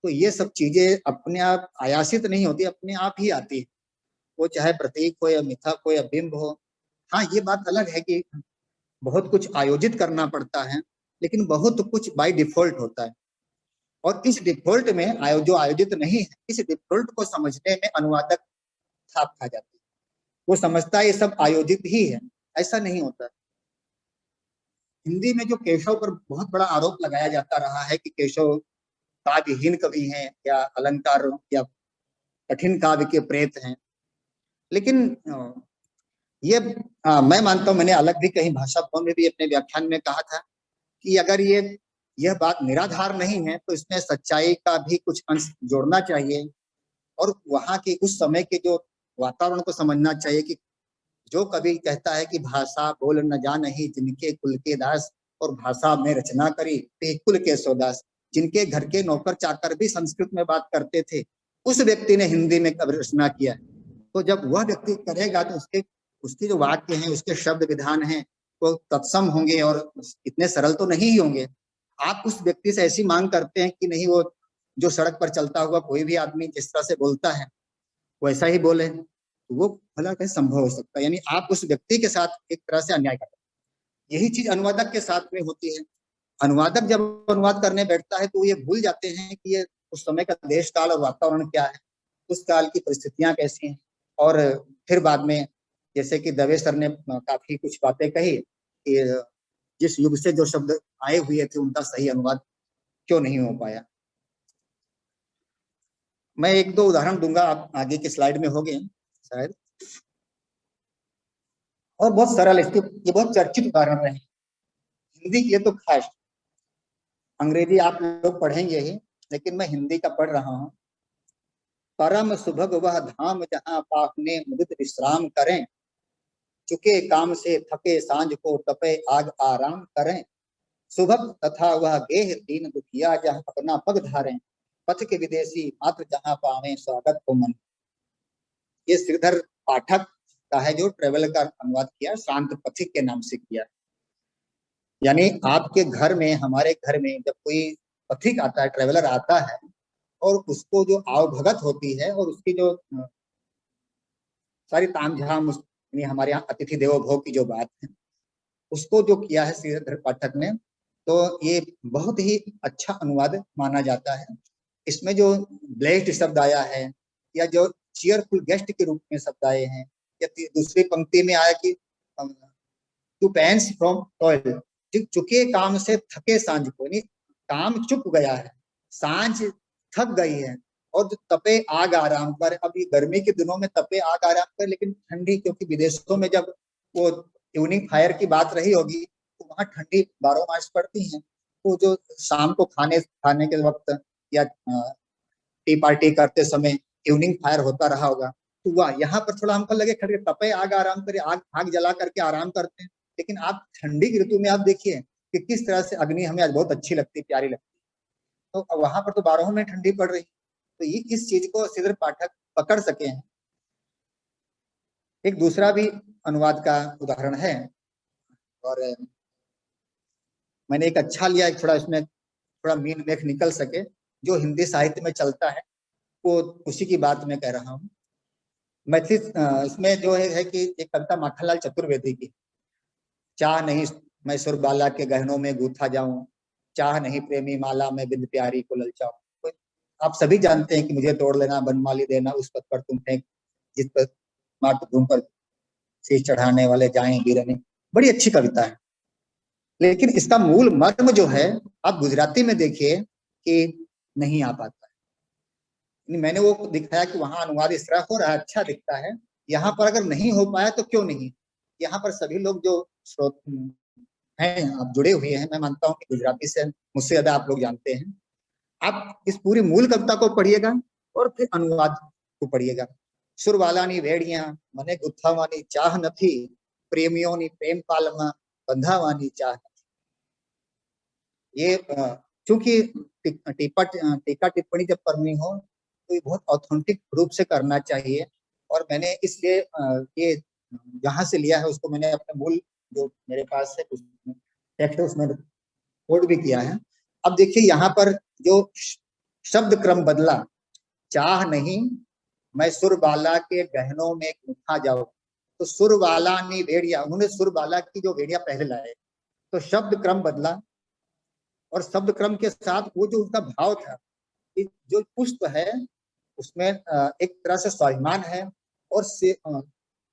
तो ये सब चीजें अपने आप आयासित नहीं होती, अपने आप ही आती है, वो चाहे प्रतीक हो या मिथक हो या बिंब हो। हाँ, ये बात अलग है कि बहुत कुछ आयोजित करना पड़ता है, लेकिन बहुत कुछ बाय डिफॉल्ट होता है, और इस डिफॉल्ट में जो आयोजित नहीं है, इस डिफॉल्ट को समझने में अनुवादक थाप खा जाती है। वो समझता है ये सब आयोजित ही है, ऐसा नहीं होता। हिंदी में जो केशव पर बहुत बड़ा आरोप लगाया जाता रहा है कि केशव काव्यहीन कवि हैं या अलंकार या कठिन काव्य के प्रेत हैं, लेकिन ये मैं मानता हूं, मैंने अलग भी कहीं भाषा भवन में भी अपने व्याख्यान में कहा था कि अगर यह बात निराधार नहीं है तो इसमें सच्चाई का भी कुछ अंश जोड़ना चाहिए, और वहां के उस समय के जो वातावरण को समझना चाहिए कि जो कवि कहता है कि भाषा बोल न जानहि जिनके कुल के दास, और भाषा में रचना करी ते कुल के सोदास, जिनके घर के नौकर चाकर भी संस्कृत में बात करते थे, उस व्यक्ति ने हिंदी में कवि रचना किया। तो जब वह व्यक्ति करेगा तो उसके जो वाक्य हैं, उसके शब्द विधान हैं, वो तत्सम होंगे और इतने सरल तो नहीं ही होंगे। आप उस व्यक्ति से ऐसी मांग करते हैं कि नहीं, वो जो सड़क पर चलता हुआ कोई भी आदमी जिस तरह से बोलता है वैसा ही बोले, तो वो भला कैसे संभव हो सकता है? यानी आप उस व्यक्ति के साथ एक तरह से अन्याय करते हैं। यही चीज अनुवादक के साथ में होती है। अनुवादक जब अनुवाद करने बैठता है तो ये भूल जाते हैं कि ये उस समय का देश काल और वातावरण क्या है, उस काल की परिस्थितियां कैसी हैं, और फिर बाद में जैसे कि दवे सर ने काफी कुछ बातें कही कि जिस युग से जो शब्द आए हुए थे उनका सही अनुवाद क्यों नहीं हो पाया। मैं एक दो उदाहरण दूंगा, आप आगे की स्लाइड में होंगे शायद, और बहुत सरल, इसके ये बहुत चर्चित उदाहरण रहे हिंदी के, तो खास। अंग्रेजी आप लोग पढ़ेंगे ही, लेकिन मैं हिंदी का पढ़ रहा हूँ। परम सुभग वह धाम जहाँ पापने मुदित विश्राम करें, चुके काम से थके सांझ को तपे आग आराम करें, सुभग तथा वह गेह दीन दुखिया जहाँ अपना पग धारें, पथ के विदेशी मात्र जहाँ पावे स्वागत को मन। ये श्रीधर पाठक का है जो ट्रेवल का अनुवाद किया, शांत पथिक के नाम से किया। यानी आपके घर में, हमारे घर में जब कोई पथिक आता है, ट्रेवलर आता है, और उसको जो आवभगत होती है और उसकी जो सारी तामझाम, यानी हमारे यहाँ अतिथि देवो भव की जो बात है, उसको जो किया है श्रीधर पाठक ने, तो ये बहुत ही अच्छा अनुवाद माना जाता है। इसमें जो ब्लेस्ड शब्द आया है, या जो चीयरफुल गेस्ट के रूप में शब्द आए हैं, या दूसरी पंक्ति में आया कि टू पैंस फ्रॉम टॉयल, चुके काम से थके सांझ को, यानी काम चुक गया है, सांझ थक गई है, और जो तपे आग आराम पर, अभी गर्मी के दिनों में तपे आग आराम पर, लेकिन ठंडी, क्योंकि विदेशों में जब वो इवनिंग फायर की बात रही होगी तो वहां ठंडी 12 मास पड़ती है, तो जो शाम को खाने के वक्त या टी पार्टी करते समय इवनिंग फायर होता रहा होगा, तो वह यहाँ पर थोड़ा हमको लगे खड़े तपे आग आराम करे, आग जला करके आराम करते हैं। लेकिन आप ठंडी की ऋतु में आप देखिए कि किस तरह से अग्नि हमें आज बहुत अच्छी लगती है, प्यारी लगती है, तो वहां पर तो 12 में ठंडी पड़ रही। तो ये इस चीज को श्रीधर पाठक पकड़ सके हैं। एक दूसरा भी अनुवाद का उदाहरण है, और मैंने एक अच्छा लिया, एक थोड़ा इसमें थोड़ा मीन मेख निकल सके, जो हिंदी साहित्य में चलता है वो उसी की बात मैं कह रहा हूँ। मैथिली इसमें जो है कि एक कविता माखनलाल चतुर्वेदी की, चाह नहीं मैं सुरबाला के गहनों में गूथा जाऊं, चाह नहीं प्रेमी माला में बिंद प्यारी को ललचाऊं। तो आप सभी जानते हैं कि मुझे तोड़ लेना बनमाली देना उस पथ पर तुम फेंक जिस पर मातृभूमि पर शीश चढ़ाने वाले जाएं गिरने। बड़ी अच्छी कविता है, लेकिन इसका मूल मर्म जो है आप गुजराती में देखिए कि नहीं आ पाता है। मैंने वो दिखाया कि वहां अनुवाद इस तरह हो रहा है, अच्छा दिखता है। यहाँ पर अगर नहीं हो पाया तो क्यों नहीं, यहाँ पर सभी लोग जो स्रोत हैं आप जुड़े हुए हैं, मैं मानता हूँ कि गुजराती से मुझसे ज्यादा आप लोग जानते हैं। आप इस पूरी मूल कविता को पढ़िएगा और फिर अनुवाद को पढ़िएगा। सुरवालानी वेड़िया मने गुथावानी चाह नथी, प्रेमियोनी प्रेम पालमा बंधावानी चाह नथी। ये चूंकि टीका टिप्पणी जब करनी हो तो ये बहुत ऑथेंटिक रूप से करना चाहिए, और मैंने इसलिए ये जहां से लिया है उसको मैंने अपने मूल जो मेरे पास है टेक्स्ट है उसमें कोड भी किया है। अब देखिए यहाँ पर जो शब्द क्रम बदला, चाह नहीं मैं सुरबाला के गहनों में गूंथा जाऊं, तो सुरबाला नी वेड़िया, उन्होंने सुरबाला की जो वेड़िया पहले लाए, तो शब्द क्रम बदला और शब्द क्रम के साथ वो जो उनका भाव था कि जो पुष्प है उसमें एक तरह से स्वाभिमान है, और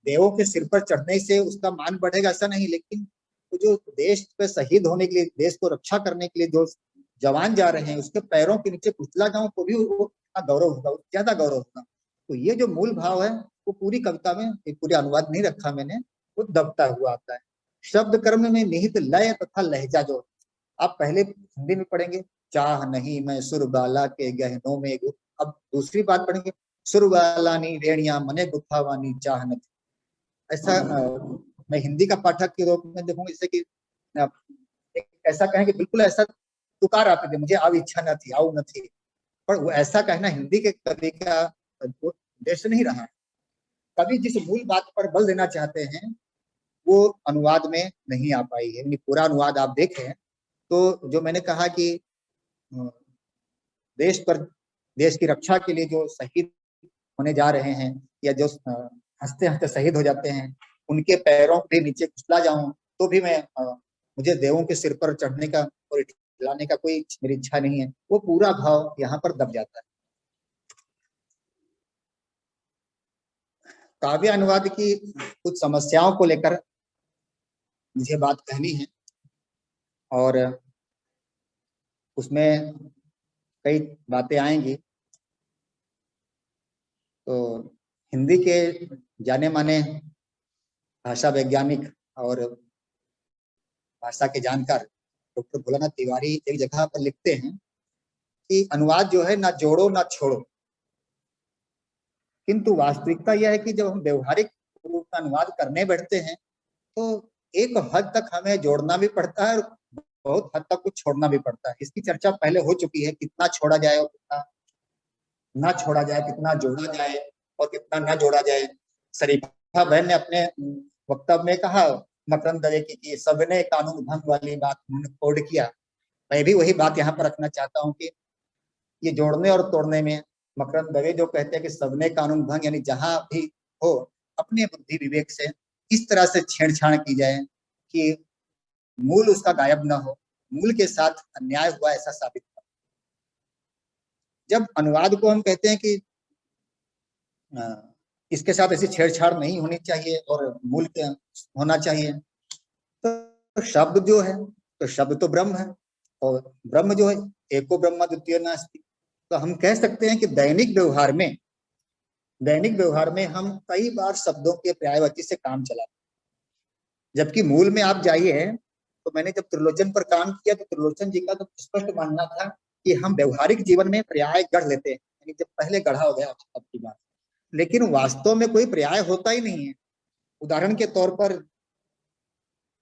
देवों के सिर पर चढ़ने से उसका मान बढ़ेगा ऐसा नहीं, लेकिन तो जो देश पे शहीद होने के लिए, देश को रक्षा करने के लिए जो जवान जा रहे हैं उसके पैरों के नीचे कुचला जाऊं तो भी वो गौरव होगा, ज्यादा गौरव होगा। तो ये जो मूल भाव है वो पूरी कविता में, एक पूरी अनुवाद नहीं रखा मैंने, वो दबता हुआ आता है। शब्द कर्म में निहित लय तथा लहजा जो आप पहले हिंदी में पढ़ेंगे, चाह नहीं मैं सुरबाला के गहनों में, अब दूसरी बात पढ़ेंगे, सुरबालानी वेणिया मने गुथावानी चाह नथी। ऐसा मैं हिंदी का पाठक के रूप में देखूंगा, जैसे कि ऐसा कहें कि बिल्कुल ऐसा पुकार आते थे, मुझे आव इच्छा न थी, आऊ न थी, पर वो ऐसा कहना हिंदी के कवि का उद्देश्य नहीं रहा। कवि जिस मूल बात पर बल देना चाहते हैं वो अनुवाद में नहीं आ पाई है। पूरा अनुवाद आप देखें तो जो मैंने कहा कि देश की रक्षा के लिए जो शहीद होने जा रहे हैं या जो हंसते हंसते शहीद हो जाते हैं, उनके पैरों के नीचे कुचला जाऊं तो भी मैं मुझे देवों के सिर पर चढ़ने का और लाने का कोई मेरी इच्छा नहीं है, वो पूरा भाव यहाँ पर दब जाता है। काव्य अनुवाद की कुछ समस्याओं को लेकर मुझे बात कहनी है, और उसमें कई बातें आएंगी। तो हिंदी के जाने माने भाषा वैज्ञानिक और भाषा के जानकार डॉक्टर भोलानाथ तिवारी एक जगह पर लिखते हैं कि अनुवाद जो है ना जोड़ो ना छोड़ो, किंतु वास्तविकता यह है कि जब हम व्यवहारिक रूप में अनुवाद करने बैठते हैं तो एक हद तक हमें जोड़ना भी पड़ता है और बहुत हद तक कुछ छोड़ना भी पड़ता है। इसकी चर्चा पहले हो चुकी है, कितना छोड़ा जाए और कितना ना छोड़ा जाए, कितना जोड़ा जाए और कितना ना जोड़ा जाए। शरीफा बहन ने अपने वक्तव्य में कहा मकरंद दवे की कि सबने कानून भंग वाली बात उन्होंने कोड किया। मैं भी वही बात यहाँ पर रखना चाहता हूँ कि ये जोड़ने और तोड़ने में मकरंद दवे जो कहते हैं कि सबने कानून भंग, यानी जहां भी हो अपने बुद्धि विवेक से इस तरह से छेड़छाड़ की जाए कि मूल उसका गायब ना हो, मूल के साथ अन्याय हुआ ऐसा साबित हो। जब अनुवाद को हम कहते हैं कि इसके साथ ऐसी छेड़छाड़ नहीं होनी चाहिए और मूल के होना चाहिए, तो शब्द जो है, तो शब्द तो ब्रह्म है और ब्रह्म जो है एको ब्रह्म द्वितीय नास्ति। तो हम कह सकते हैं कि दैनिक व्यवहार में हम कई बार शब्दों के पर्यायवाची से काम चलाते हैं, जबकि मूल में आप जाइए तो मैंने जब त्रिलोचन पर काम किया तो त्रिलोचन जी का तो स्पष्ट मानना था कि हम व्यवहारिक जीवन में पर्याय गढ़ लेते हैं, यानी जब पहले गढ़ा हो गया अब की बात, लेकिन वास्तव में कोई पर्याय होता ही नहीं है। उदाहरण के तौर पर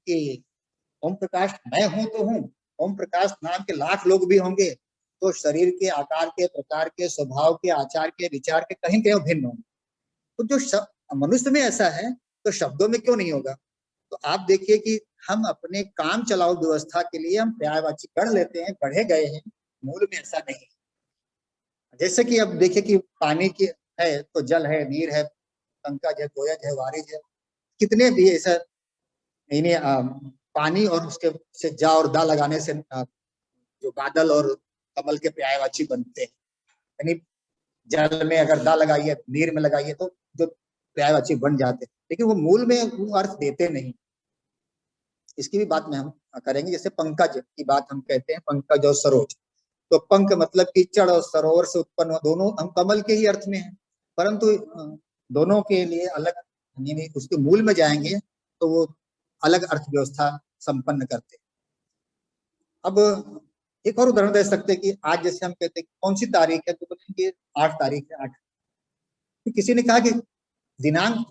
कि ओम प्रकाश मैं हूं तो हूं, ओम प्रकाश नाम के लाख लोग भी होंगे तो शरीर के आकार के, प्रकार के, स्वभाव के, आचार के, विचार के कहीं कहीं भिन्न होंगे। तो जो मनुष्य में ऐसा है तो शब्दों में क्यों नहीं होगा। तो आप देखिए कि हम अपने काम चलाओ व्यवस्था के लिए हम पर्यायवाची गढ़ लेते हैं, गढ़े गए हैं, मूल में ऐसा नहीं। जैसे कि अब देखिए कि पानी की है तो जल है, नीर है, पंकज है, कोयज है, वारिज है, कितने भी ऐसा इन्हें पानी और उसके से जा और दा लगाने से जो बादल और कमल के पर्यायवाची बनते हैं। यानी जल में अगर दा लगाइए, नीर में लगाइए तो जो पर्यायवाची बन जाते हैं, लेकिन वो मूल में वो अर्थ देते नहीं। इसकी भी बात में हम करेंगे। जैसे पंकज की बात हम कहते हैं, पंकज और सरोज, तो पंक मतलब कीचड़ और सरोवर से उत्पन्न, दोनों हम कमल के ही अर्थ में है, परंतु दोनों के लिए अलग, यानी उसके मूल में जाएंगे तो वो अलग अर्थ व्यवस्था संपन्न करते हैं। अब एक और उदाहरण दे सकते हैं कि आज जैसे हम कहते हैं कौन सी तारीख है, तो बोलेंगे 8 तारीख है, 8। तो किसी ने कहा कि दिनांक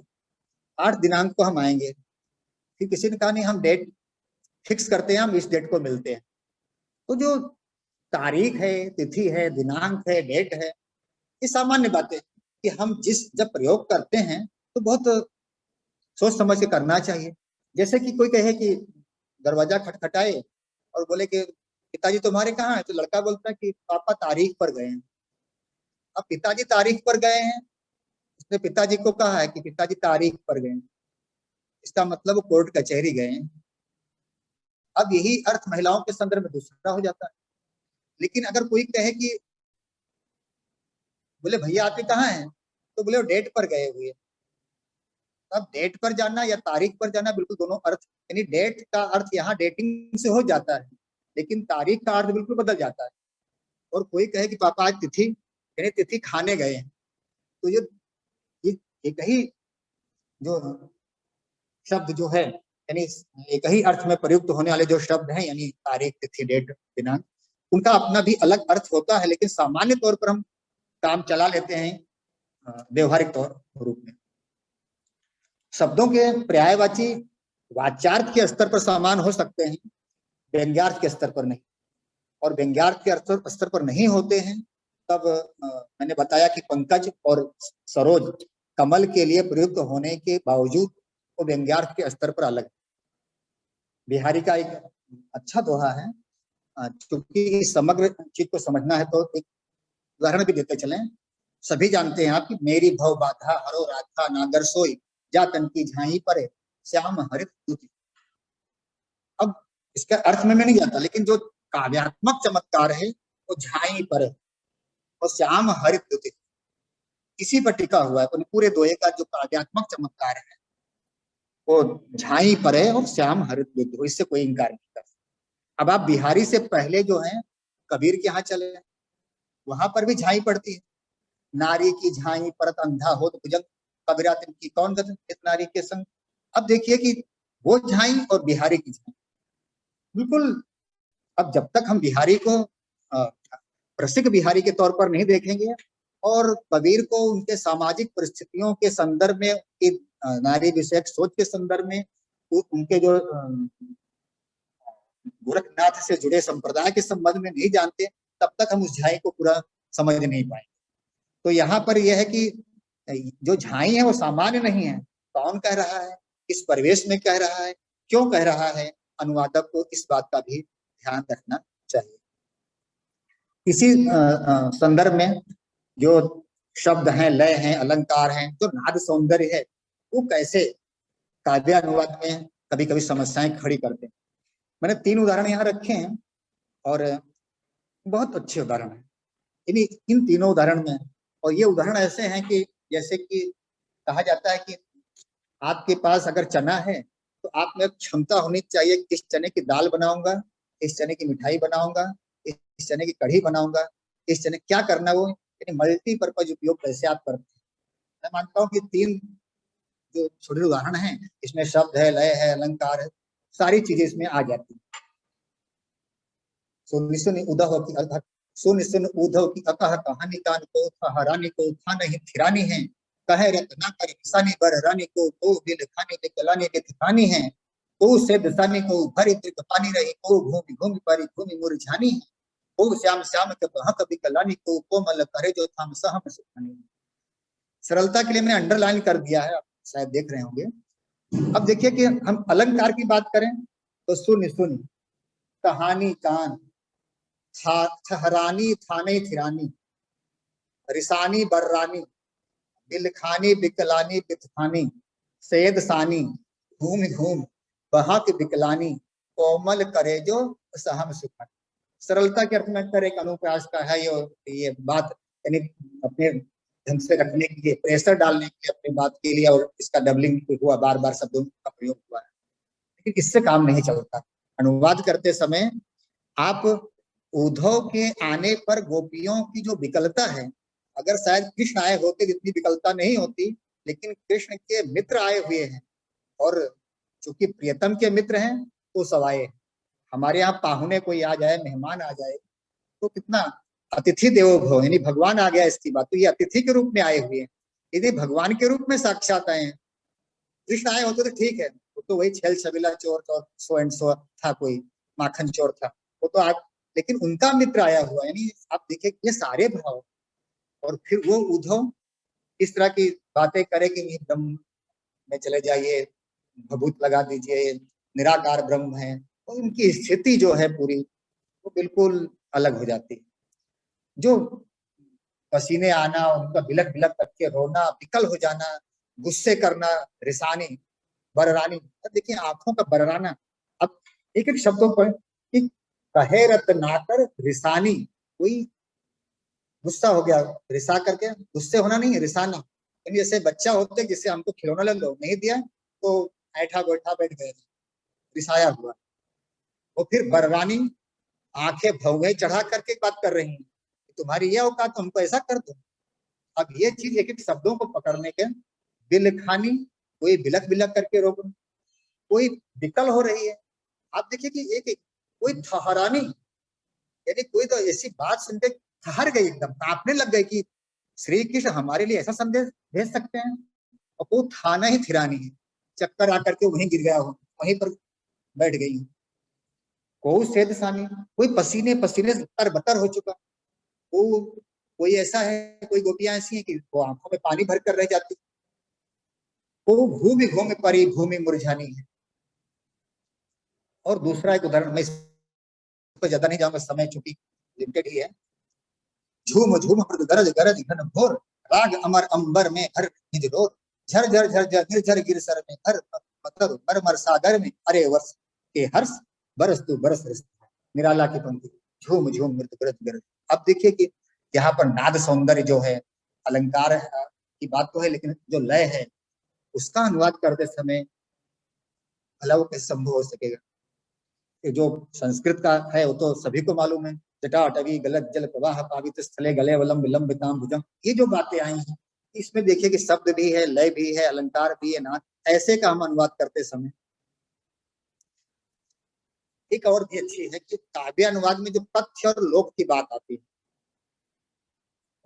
8 दिनांक को हम आएंगे, फिर किसी ने कहा नहीं हम डेट फिक्स करते हैं, हम इस डेट को मिलते हैं। तो जो तारीख है, तिथि है, दिनांक है, डेट है, ये सामान्य बातें कि हम जब प्रयोग करते हैं तो बहुत सोच समझ के करना चाहिए। जैसे कि कोई कहे कि दरवाजा खटखटाए और बोले कि पिताजी तुम्हारे कहाँ है, तो लड़का बोलता है कि पापा तारीख पर गए हैं। अब पिताजी तारीख पर गए हैं, उसने पिताजी को कहा है कि पिताजी तारीख पर गए, इसका मतलब कोर्ट कचहरी गए हैं। अब यही अर्थ महिलाओं के संदर्भ में दूसरा हो जाता है। लेकिन अगर कोई कहे कि बोले भैया आप कहाँ हैं, तो बोले वो डेट पर गए हुए। अब डेट पर जाना या तारीख पर जाना बिल्कुल दोनों अर्थ, यानी डेट का अर्थ यहाँ डेटिंग से हो जाता है, लेकिन तारीख का अर्थ बिल्कुल बदल जाता है। और कोई कहे कि पापा आज तिथि, यानी तिथि खाने गए हैं, तो ये एक ही जो शब्द जो है, यानी एक ही अर्थ में प्रयुक्त होने वाले जो शब्द हैं, यानी तारीख, तिथि, डेट, दिनांक, उनका अपना भी अलग अर्थ होता है, लेकिन सामान्य तौर पर हम काम चला लेते हैं व्यवहारिक तौर रूप में। शब्दों के पर्यायवाची वाच्यार्थ के स्तर पर समान हो सकते हैं, व्यंग्यार्थ के स्तर पर नहीं। और व्यंग्यार्थ के स्तर पर नहीं होते हैं तब मैंने बताया कि पंकज और सरोज कमल के लिए प्रयुक्त होने के बावजूद वो व्यंग्यार्थ के स्तर पर अलग। बिहारी का एक अच्छा दोहा है, क्योंकि समग्र चीज को समझना है तो एक उदाहरण भी देते चलें। सभी जानते हैं आप कि मेरी भव बाधा हरो राधा नागर सोई, जातन की झाई परे श्याम हरित दूती। अब इसका अर्थ में मैं नहीं जाता, लेकिन जो काव्यात्मक चमत्कार है वो झाई परे और श्याम हरित दूती, इसी पर टिका हुआ है। पूरे दोहे का जो काव्यात्मक चमत्कार है वो झाई परे और श्याम हरित दूती, इससे कोई इंकार नहीं कर। अब आप बिहारी से पहले जो है कबीर के यहाँ चले, वहां पर भी झाई पड़ती है। नारी की झाई परत अंधा हो तो भुजंग, कबीरा तिनकी कौन गत इस नारी के संग। अब देखिए कि वो झाई और बिहारी की झाई बिल्कुल। अब जब तक हम बिहारी को प्रसिद्ध बिहारी के तौर पर नहीं देखेंगे और कबीर को उनके सामाजिक परिस्थितियों के संदर्भ में, उनकी नारी विषयक सोच के संदर्भ में, उनके जो गोरखनाथ से जुड़े संप्रदाय के संबंध में नहीं जानते, तब तक हम उस झाई को पूरा समझ नहीं पाएंगे। तो यहाँ पर यह है कि जो झाई है वो सामान्य नहीं है। कौन कह रहा है, किस परिवेश में कह रहा है, क्यों कह रहा है, अनुवादक को इस बात का भी ध्यान रखना चाहिए। इसी संदर्भ में जो शब्द हैं, लय हैं, अलंकार हैं, जो नाद सौंदर्य है, वो कैसे काव्य अनुवाद में कभी कभी समस्याएं खड़ी करते हैं। मैंने 3 उदाहरण यहाँ रखे हैं और बहुत अच्छे उदाहरण हैं इन तीनों उदाहरण में। और ये उदाहरण ऐसे हैं कि जैसे कि कहा जाता है कि आपके पास अगर चना है तो आप में क्षमता होनी चाहिए कि इस चने की दाल बनाऊंगा, इस चने की मिठाई बनाऊंगा, इस चने की कढ़ी बनाऊंगा, इस चने क्या करना, वो मल्टीपर्पज उपयोग कैसे आप करते हैं। मैं मानता हूँ कि 3 जो छोटे उदाहरण हैं, इसमें शब्द है, लय है, अलंकार है, सारी चीजें इसमें आ जाती है। सुन उद्धव की अकह कहानी कान को हरानी को था नहीं थिरानी है, कहे रत्ना कर किसानी बर रानी को बिल खाने के कलाने के ठिकानी है, को से दसानी को भरी त्रिक पानी रही, को भूमि भूमि परी भूमि मुरझानी है, को श्याम श्याम के बह कभी कलानी को कोमल करे जो थाम सहम सुखानी। सरलता के लिए मैंने अंडरलाइन कर दिया है, आप शायद देख रहे होंगे। अब देखिए कि हम अलंकार की बात करें तो सुन सुन, कहानी कान, ठहरानी थाने थिरानी, रिसानी बर्रानी, बिलखानी बिकलानी बिथानी, सेद सानी, घूम घूम बहक बिकलानी, कोमल करे जो सहम सुखानी। सरलता के अर्थ में कर एक अनुप्रास का है ये बात, यानी अपने ढंग से रखने के लिए, प्रेशर डालने के लिए अपनी बात के लिए, और इसका डबलिंग हुआ, बार बार शब्दों का प्रयोग हुआ है, लेकिन इससे काम नहीं चलता। अनुवाद करते समय आप उद्धव के आने पर गोपियों की जो विकलता है, अगर शायद कृष्ण आए होते जितनी विकलता नहीं होती, लेकिन कृष्ण के मित्र आए हुए हैं, और चूंकि प्रियतम के मित्र हैं तो सवाए। हमारे यहाँ पाहुने कोई आ जाए, मेहमान आ जाए, तो कितना अतिथि देवो भव, यानी भगवान आ गया इसकी बात, तो ये अतिथि के रूप में आए हुए हैं, यदि भगवान के रूप में साक्षात आए हैं। कृष्ण आए होते तो ठीक है, वो तो वही छेल छबीला चोर था, सो एंड सो था, कोई माखन चोर था, वो तो आज, लेकिन उनका मित्र आया हुआ, यानी आप देखिए ये सारे भाव। और फिर वो उद्धव इस तरह की बातें करे कि ब्रह्म में चले जाइए, भभूत लगा दीजिए, निराकार ब्रह्म है, तो उनकी स्थिति जो है पूरी वो बिल्कुल अलग हो जाती है। जो पसीने आना, उनका बिलक बिलक करके रोना, विकल हो जाना, गुस्से करना, रिसानी बररानी, देखिए आंखों का बरराना। अब एक एक शब्दों पर कि कहे रत नाकर रिसानी, कोई गुस्सा हो गया, रिसा करके, गुस्से होना नहीं है, रिसाना, यानी जैसे बच्चा होते जिससे हमको खिलौना ले लो, नहीं दिया तो ऐठा बैठा बैठ गए, रिसाया हुआ। और फिर बररानी, आंखें भौंगे चढ़ा करके बात कर रही हैं, तुम्हारी ये औकात तो हमको ऐसा कर दो। अब ये चीज एक एक शब्दों को पकड़ने के, बिलखानी, कोई बिलक बिलक करके रो, कोई विकल हो रही है। आप देखिए कि एक कोई ठहरानी, यानी कोई तो ऐसी बात सुनते ठहर गई, एकदम कांपने लग गई कि श्री कृष्ण हमारे लिए ऐसा संदेश भेज सकते हैं। और वो थाना ही थिरानी है, चक्कर आकर के वहीं गिर गया हो, वहीं पर बैठ गई। को सेद सानी, कोई पसीने पसीने तर बतर हो चुका। वो कोई ऐसा है, कोई गोपियां ऐसी हैं कि वो आंखों में पानी भर कर रह जाती। वो भूमि घूम परी भूमि मुरझानी है। और दूसरा एक उदाहरण, मैं इस पर ज्यादा नहीं जाऊंगा, समय चूंकि लिमिटेड ही है। झूम झूम गरज गरज घन घोर, राग अमर अंबर में हर निज रोर, झर झर झर झर निर्झर गिर सर में हर मतर मर मर सागर में, अरे वर्ष के हर्ष बरस तू बरस रस। निराला की पंक्ति, झूम झूम मृत गरज गरज। अब देखिए कि यहाँ पर नाद सौंदर्य जो है, अलंकार की बात तो है, लेकिन जो लय है उसका अनुवाद करते समय भला वो कैसे संभव हो सकेगा। जो संस्कृत का है वो तो सभी को मालूम है, जटाटवी गलत जल प्रवाह पावित स्थले गले वलम विलंब विताम भुजम, ये जो बातें आई हैं इसमें देखिए कि शब्द भी है, लय भी है, अलंकार भी है, नाद, ऐसे का हम अनुवाद करते समय। एक और भी अच्छी है कि काव्य अनुवाद में जो तथ्य और लोक की बात आती है,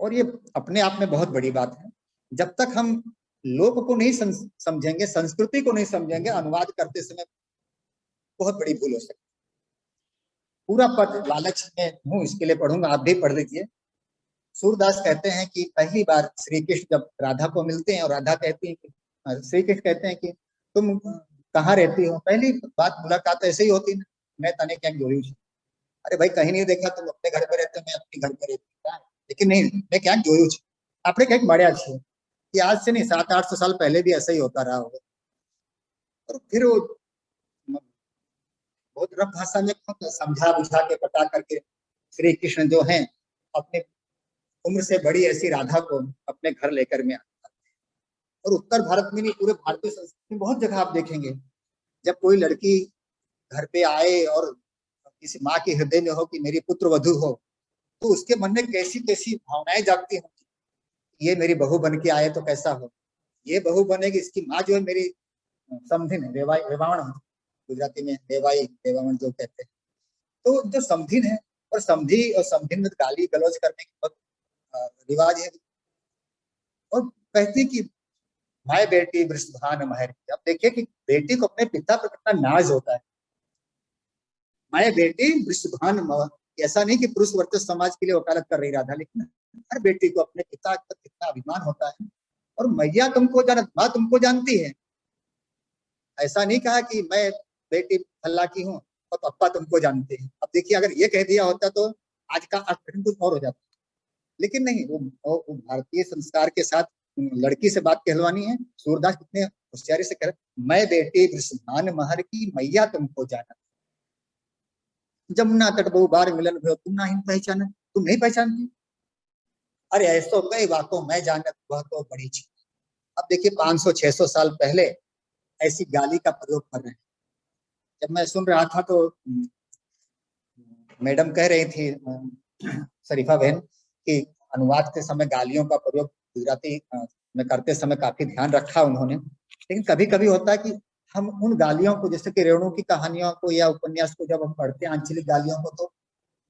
और ये अपने आप में बहुत बड़ी बात है। जब तक हम लोक को नहीं समझेंगे, संस्कृति को नहीं समझेंगे, अनुवाद करते समय बहुत बड़ी भूल हो सकती है। पूरा पद लालच में हूँ, इसके लिए पढ़ूंगा, आप भी पढ़ लीजिए। सूरदास कहते हैं कि पहली बार श्री कृष्ण जब राधा को मिलते हैं और राधा कहती है कि, श्री कृष्ण कहते हैं कि तुम कहाँ रहती हो। पहली बात मुलाकात ऐसे ही होती है, मैं तने क्या जोड़ी। अरे भाई कहीं नहीं देखा, तुम अपने घर पे रहते, मैं अपने घर पे रहती, लेकिन नहीं मैं क्या जोड़ू। आपने कहा बड़े अच्छे कि आज से नहीं 700-800 साल पहले भी ऐसा ही होता रहा होगा। और फिर वो बहुत रफ भाषा में समझा बुझा के बता करके श्री कृष्ण जो हैं अपने उम्र से बड़ी ऐसी राधा को अपने घर लेकर में आता है। और उत्तर भारत में नहीं, पूरे भारतीय संस्कृति में बहुत जगह आप देखेंगे, जब कोई लड़की घर पे आए और किसी माँ के हृदय में हो कि मेरी पुत्र वधू हो, तो उसके मन में कैसी कैसी भावनाएं जागती होंगी। ये मेरी बहू बन के आए तो कैसा हो, ये बहू बनेगी, इसकी माँ जो है मेरी समधिन है, वेवाण, गुजराती में देवाई देवावन जो कहते हैं। तो जो समधिन है, और समधी और समधिन में गाली गलौज करने की बहुत रिवाज है। और कहती कि माए बेटी वृषभान महर। अब देखिए कि बेटी को अपने पिता पर कितना नाज होता है। माए बेटी वृषभान महर, ऐसा नहीं कि पुरुष वर्चस्व समाज के लिए वकालत कर रही राधा, लेकिन हर बेटी को अपने पिता पर कितना अभिमान होता है। और मैया तुमको माँ तुमको जानती है, ऐसा नहीं कहा कि मैं बेटी फल्ला की हूँ और पप्पा तुमको जानते हैं। अब देखिए अगर ये कह दिया होता तो आज का अर्थ कुछ और हो जाता, लेकिन नहीं, वो भारतीय संस्कार के साथ लड़की से बात कहलवानी है। सूरदास कितने होशियारी से कह रहे, मैं बेटी वृषभान महर की मैया तुमको जाना, जमुना तट बहु बार मिलन भयो तुम ना ही पहचाना, तुम नहीं पहचानती, अरे ऐसो कई बातों मैं जानत वह तो बड़ी चीज। अब देखिए 500-600 साल पहले ऐसी गाली का प्रयोग कर रहे हैं। जब मैं सुन रहा था तो मैडम कह रही थी शरीफा बहन कि अनुवाद के समय गालियों का प्रयोग गुजराती में करते समय काफी ध्यान रखा उन्होंने, लेकिन कभी कभी होता है कि हम उन गालियों को, जैसे कि रेणु की कहानियों को या उपन्यास को जब हम पढ़ते हैं आंचलिक गालियों को, तो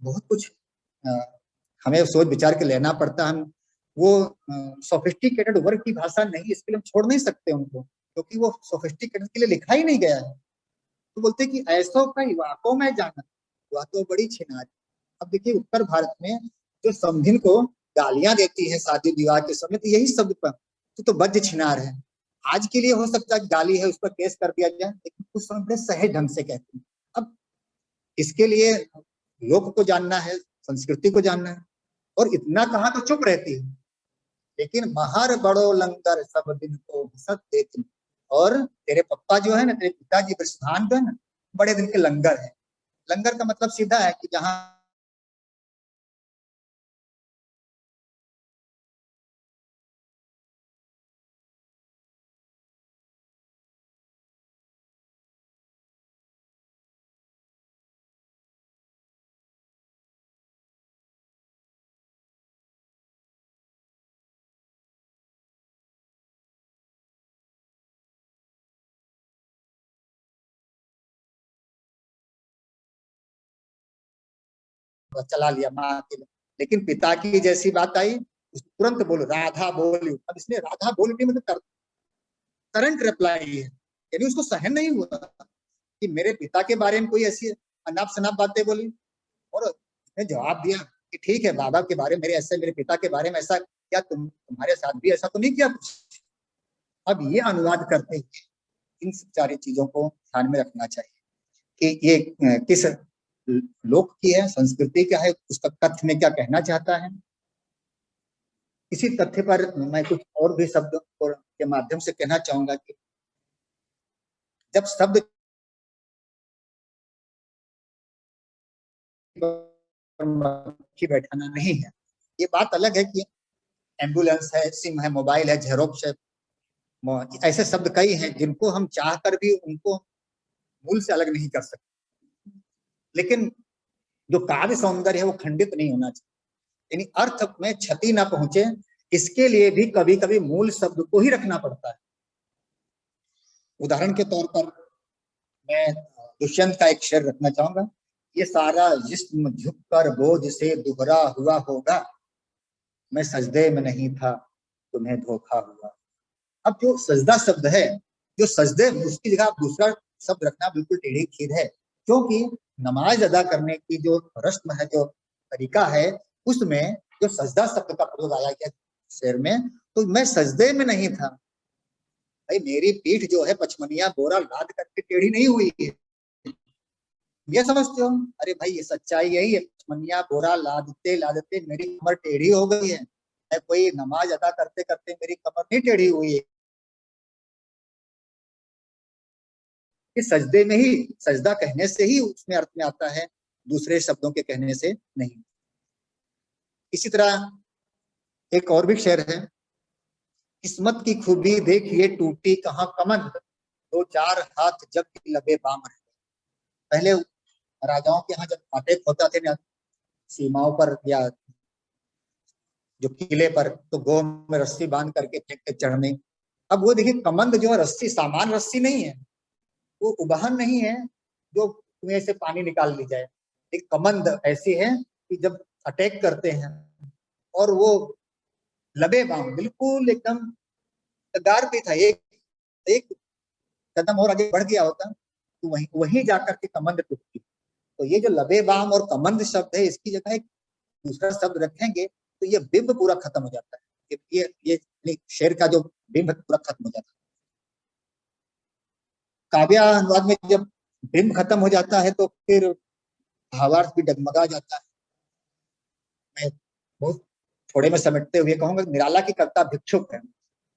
बहुत कुछ हमें सोच विचार के लेना पड़ता है। हम वो सोफिस्टिकेटेड वर्ग की भाषा नहीं, इसके लिए हम छोड़ नहीं सकते उनको, क्योंकि वो सोफिस्टिकेटेड के लिए लिखा ही नहीं गया है। तो बोलते कि ऐसो कई वाकों में जाना वह तो बड़ी छिनार। अब देखिए उत्तर भारत में जो समधिन को गालियां देती है शादी विवाह के समय, तो यही शब्द पर तो बज्ज छिनार है। आज के लिए हो सकता है गाली है, उस पर केस कर दिया जाए, लेकिन उस समय बड़े सहज ढंग से कहते हैं। अब इसके लिए लोक को जानना है, संस्कृति को जानना है, और इतना कहा तो चुप रहती है, लेकिन महर बड़ो लंगर सब दिन को हसत देती। और तेरे पप्पा जो है ना, तेरे पिताजी वृषभान जो है ना, बड़े दिन के लंगर है। लंगर का मतलब सीधा है कि जहां चला लिया माँ के, लेकिन पिता की जैसी बात आई तुरंत बोलो राधा बोली। अब इसने राधा बोली मतलब करंट रिप्लाई है, यानी उसको सहन नहीं हुआ कि मेरे पिता के बारे में कोई ऐसी अनाप शनाप बातें बोली, और उसने जवाब दिया कि ठीक है बाबा के बारे में मेरे ऐसे, मेरे पिता के बारे में ऐसा, क्या तुम्हारे साथ भी ऐसा तो नहीं किया कुछ। अब ये अनुवाद करते हुए इन सारी चीजों को ध्यान में रखना चाहिए कि ये किस लोक की है, संस्कृति क्या है, उसका तथ्य में क्या कहना चाहता है। इसी तथ्य पर मैं कुछ और भी शब्द के माध्यम से कहना चाहूंगा कि जब शब्द बैठाना नहीं है, ये बात अलग है कि एम्बुलेंस है, सिम है, मोबाइल है, जेरोक्स है, ऐसे शब्द कई हैं जिनको हम चाहकर भी उनको मूल से अलग नहीं कर सकते, लेकिन जो काव्य सौंदर्य है वो खंडित नहीं होना चाहिए, यानी अर्थ में क्षति ना पहुंचे, इसके लिए भी कभी कभी मूल शब्द को ही रखना पड़ता है। उदाहरण के तौर पर मैं दुष्यंत का एक शेर रखना चाहूंगा, ये सारा जिस्म झुककर बोझ से दुबरा हुआ होगा, मैं सजदे में नहीं था तुम्हें धोखा हुआ। अब जो सजदा शब्द है, जो सजदे, उसकी जगह दूसरा शब्द रखना बिल्कुल टेढ़ी खीर है, क्योंकि नमाज अदा करने की जो रस्म है, जो तरीका है, उसमें जो सजदा शब्द का प्रयोग आया गया शेर में, तो मैं सजदे में नहीं था। भाई मेरी पीठ जो है पचमनिया बोरा लाद करके टेढ़ी नहीं हुई है, ये समझते हो? अरे भाई ये सच्चाई यही है, पचमनिया बोरा लादते लादते मेरी कमर टेढ़ी हो गई है, मैं कोई नमाज अदा करते करते मेरी कमर नहीं टेढ़ी हुई है। कि सजदे में ही, सजदा कहने से ही उसमें अर्थ में आता है, दूसरे शब्दों के कहने से नहीं। इसी तरह एक और भी शेर है, किस्मत की खूबी देखिए टूटी कहाँ कमंद, दो चार हाथ जब लबे बाम रहे। पहले राजाओं के यहाँ जब अटैक होता थे ना सीमाओं पर या जो किले पर, तो गो में रस्सी बांध करके फेंक के चढ़ने। अब वो देखिए कमंद जो है रस्सी सामान्य रस्सी नहीं है, वो उबहन नहीं है जो कुएं से पानी निकाल ली जाए। एक कमंद ऐसी है कि जब अटैक करते हैं और वो लबे बाम बिल्कुल एकदम कगार पे था, एक कदम और आगे बढ़ गया होता तो वहीं जाकर के कमंद टूटती। तो ये जो लबे बाम और कमंद शब्द है, इसकी जगह एक दूसरा शब्द रखेंगे तो ये बिंब पूरा खत्म हो जाता है, ये शेर का जो बिंब पूरा खत्म हो जाता है। काव्य अनुवाद में जब बिंब खत्म हो जाता है तो फिर भावार्थ भी डगमगा जाता है। बहुत थोड़े में समेटते हुए कहूंगा, निराला की कर्ता भिक्षुक है।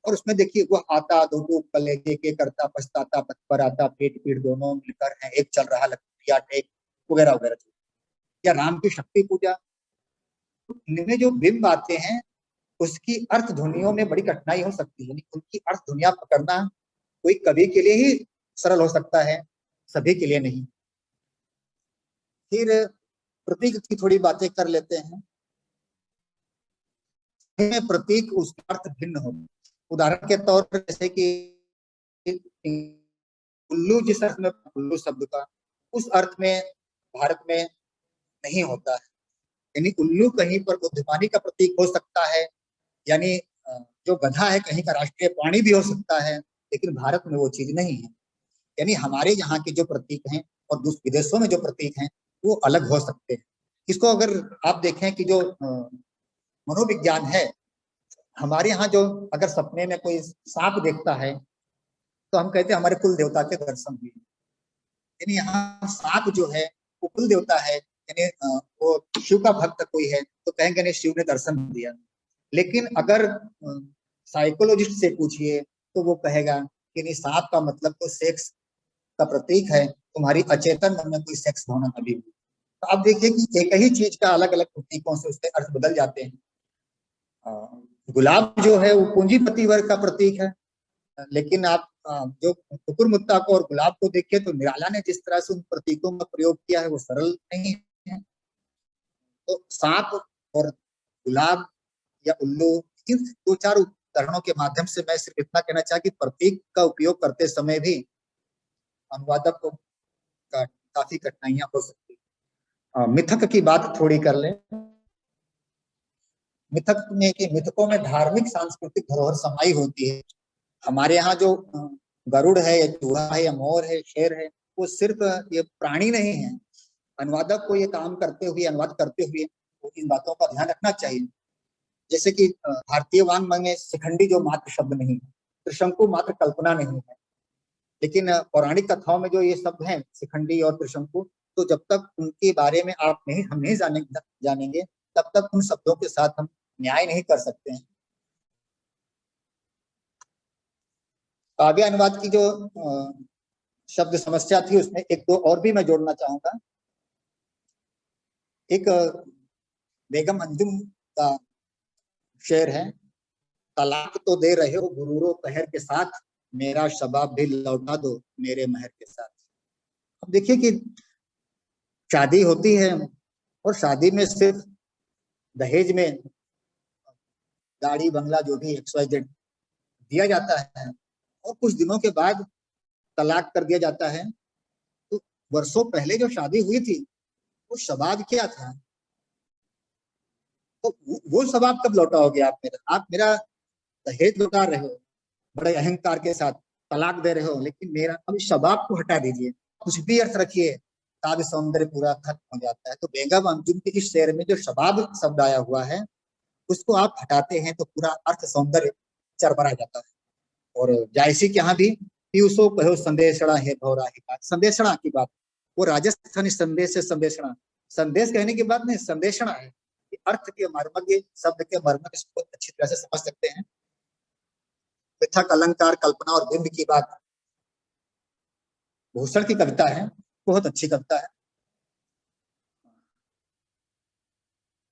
और उसमें देखिए वो आता दो टूक कलेजे के करता पछताता पथ पर आता, पेट पीठ दोनों मिलकर हैं एक, चल रहा लकड़िया टेक, वगैरह वगैरह। या राम की शक्ति पूजा, इनमें जो बिंब आते हैं उसकी अर्थ ध्वनियों में बड़ी कठिनाई हो सकती है, उनकी अर्थ ध्वनिया पकड़ना कोई कवि के लिए ही सरल हो सकता है, सभी के लिए नहीं। फिर प्रतीक की थोड़ी बातें कर लेते हैं। प्रतीक उसका अर्थ भिन्न हो, उदाहरण के तौर पर जैसे कि उल्लू, जिस अर्थ में उल्लू शब्द का, उस अर्थ में भारत में नहीं होता है। यानी उल्लू कहीं पर बुद्धिमानी का प्रतीक हो सकता है, यानी जो गधा है कहीं का राष्ट्रीय प्राणी भी हो सकता है, लेकिन भारत में वो चीज नहीं है। यानी हमारे यहाँ के जो प्रतीक हैं और विदेशों में जो प्रतीक हैं वो अलग हो सकते हैं। इसको अगर आप देखें कि जो मनोविज्ञान है, हमारे यहाँ जो अगर सपने में कोई सांप देखता है तो हम कहते हैं हमारे कुल देवता के दर्शन हुए। यानी यहाँ सांप जो है वो कुल देवता है, यानी वो शिव का भक्त कोई है तो कहेंगे नहीं शिव ने दर्शन दिया। लेकिन अगर साइकोलॉजिस्ट से पूछिए तो वो कहेगा कि नहीं, सांप का मतलब तो सेक्स का प्रतीक है, तुम्हारी अचेतन मन में कोई सेक्स भावना कभी। तो आप देखिए कि एक ही चीज का अलग अलग प्रतीकों से उसके अर्थ बदल जाते हैं। गुलाब जो है वो पूंजीपति वर्ग का प्रतीक है, लेकिन आप जो कुकुर मुत्ता को और गुलाब को देखिए तो निराला ने जिस तरह से उन प्रतीकों का प्रयोग किया है वो सरल नहीं है। तो सांप और गुलाब या उल्लू, इन दो चार उदाहरणों के माध्यम से मैं सिर्फ इतना कहना चाह कि प्रतीक का उपयोग करते समय भी अनुवादक को काफी कठिनाइयां हो सकती है। मिथक की बात थोड़ी कर लें। मिथक में कि मिथकों में धार्मिक सांस्कृतिक धरोहर समाई होती है। हमारे यहाँ जो गरुड़ है या चूहा है या मोर है, शेर है, वो सिर्फ ये प्राणी नहीं है। अनुवादक को ये काम करते हुए, अनुवाद करते हुए इन बातों का ध्यान रखना चाहिए। जैसे कि भारतीय वाङ्मय में शिखंडी जो मात्र शब्द नहीं है, त्रिशंकु मात्र कल्पना नहीं है, लेकिन पौराणिक कथाओं में जो ये शब्द हैं शिखंडी और त्रिशंकु, तो जब तक उनके बारे में हम नहीं जानेंगे तब तक उन शब्दों के साथ हम न्याय नहीं कर सकते हैं। काव्य अनुवाद की जो शब्द समस्या थी उसमें एक दो और भी मैं जोड़ना चाहूंगा। एक बेगम अंजुम का शेर है, तलाक तो दे रहे हो गुरूरो कहर के साथ, मेरा शबाब भी लौटा दो मेरे महर के साथ। अब देखिए कि शादी होती है और शादी में सिर्फ दहेज में गाड़ी बंगला जो भी XYZ दिया जाता है और कुछ दिनों के बाद तलाक कर दिया जाता है। तो वर्षों पहले जो शादी हुई थी वो शबाब क्या था, तो वो शबाब कब लौटाओगे आप मेरा दहेज लौटा रहे हो बड़े अहंकार के साथ, तलाक दे रहे हो, लेकिन मेरा अब शबाब को हटा दीजिए, कुछ भी अर्थ रखिए, काव्य सौंदर्य पूरा खत्म हो जाता है। तो बेगम अंजुम के इस शेर में जो शबाब शब्द आया हुआ है उसको आप हटाते हैं तो पूरा अर्थ सौंदर्य चरमरा जाता है। और जायसी के यहाँ भी पीयूषो कहो संदेशड़ा है भौरा ही बात, संदेशड़ा की बात, वो राजस्थानी संदेश से संदेशड़ा, संदेश कहने की बात नहीं, संदेशड़ा है। अर्थ के मर्मज्ञ, शब्द के मर्मज्ञ इसको अच्छी तरह से समझ सकते हैं। मिथक, अलंकार, कल्पना और बिंब की बात भूषण की कविता है, बहुत अच्छी कविता है।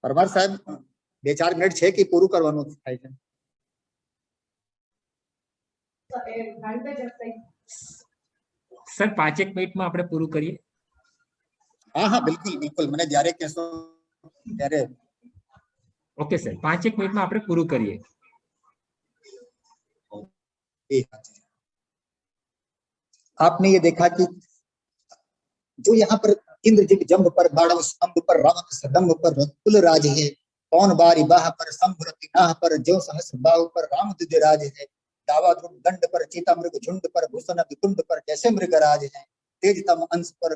परमार साहब 2-4 मिनट છે કે પૂરું કરવાનું થાય છે? સર 5 મિનિટમાં આપણે પૂરું કરીએ? હા બિલકુલ બિલકુલ, મને જ્યારે કહેશો ત્યારે। ઓકે સર, 5 મિનિટમાં આપણે પૂરું કરીએ। आपने ये देखा कि जो यहाँ पर इंद्रजित जम्ब पर बाणव स्तंभ पर रमक सदम्भ पर रकुल राज है, कौन बारी बाह पर संभरति नाह पर जो सहस्र बाहु पर राम दिव्यराज है, दावा ध्रुव दंड पर चीता मृग झुंड पर भूषण विकुंड पर जैसे मृगराज है, तेजतम अंश पर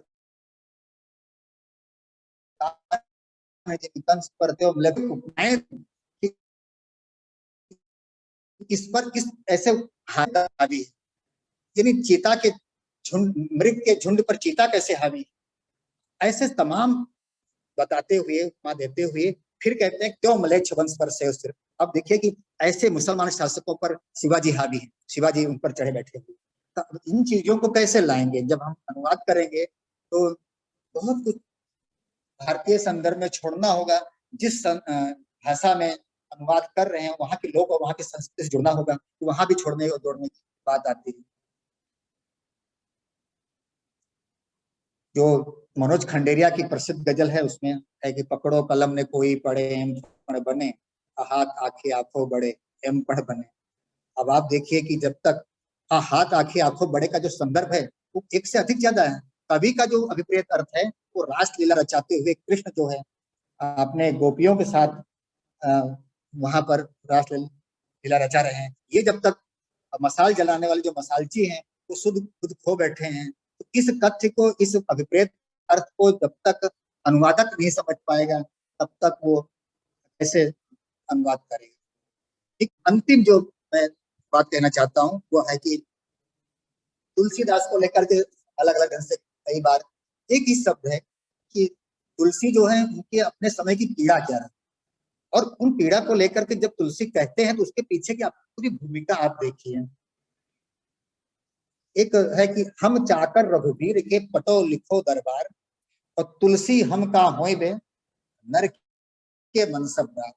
कंस पर देव मृग उपनायक, इस पर किस ऐसे हावी है, यानी चीता के झुंड, मृग के झुंड पर चीता कैसे हावी, ऐसे तमाम बताते हुए उपमा देते हुए फिर कहते हैं क्यों म्लेच्छ वंश पर से सिर्फ। अब देखिए कि ऐसे मुसलमान शासकों पर शिवाजी हावी है, शिवाजी उन पर चढ़े बैठे हुए। तो इन चीजों को कैसे लाएंगे? जब हम अनुवाद करेंगे तो बहुत कुछ भारतीय संदर्भ में छोड़ना होगा। जिस भाषा में अनुवाद कर रहे हैं वहां के लोग और वहां की संस्कृति से जुड़ना होगा, तो वहां भी छोड़ने और जोड़ने की बात आती है। जो मनोज खंडेरिया की प्रसिद्ध गजल है उसमें है कि पकड़ो कलम ने कोई पढ़े एम पढ़ बने, हाथ आंखें आंखों बड़े एम पढ़ बने। अब आप देखिए कि जब तक हाथ आंखें आंखों बड़े का जो संदर्भ है वो एक से अधिक ज्यादा है। कवि का जो अभिप्रेत अर्थ है वो रासलीला रचाते हुए कृष्ण जो है अपने गोपियों के साथ वहां पर रासलीला रचा रहे हैं। ये जब तक मसाल जलाने वाले जो मसालची हैं वो खुद खो बैठे हैं। तो इस कथ्य को, इस अभिप्रेत अर्थ को जब तक अनुवादक नहीं समझ पाएगा तब तक वो कैसे अनुवाद करेगा। एक अंतिम जो मैं बात कहना चाहता हूँ वो है कि तुलसीदास को लेकर के अलग अलग ढंग से कई बार एक ही शब्द है कि तुलसी जो है उनके अपने समय की पीड़ा क्या रहा, और उन पीड़ा को लेकर के जब तुलसी कहते हैं तो उसके पीछे की पूरी भूमिका आप देखिए। एक है कि हम चाकर रघुवीर के पटो लिखो दरबार, और तुलसी हम का होय बे नर के मनसबदार।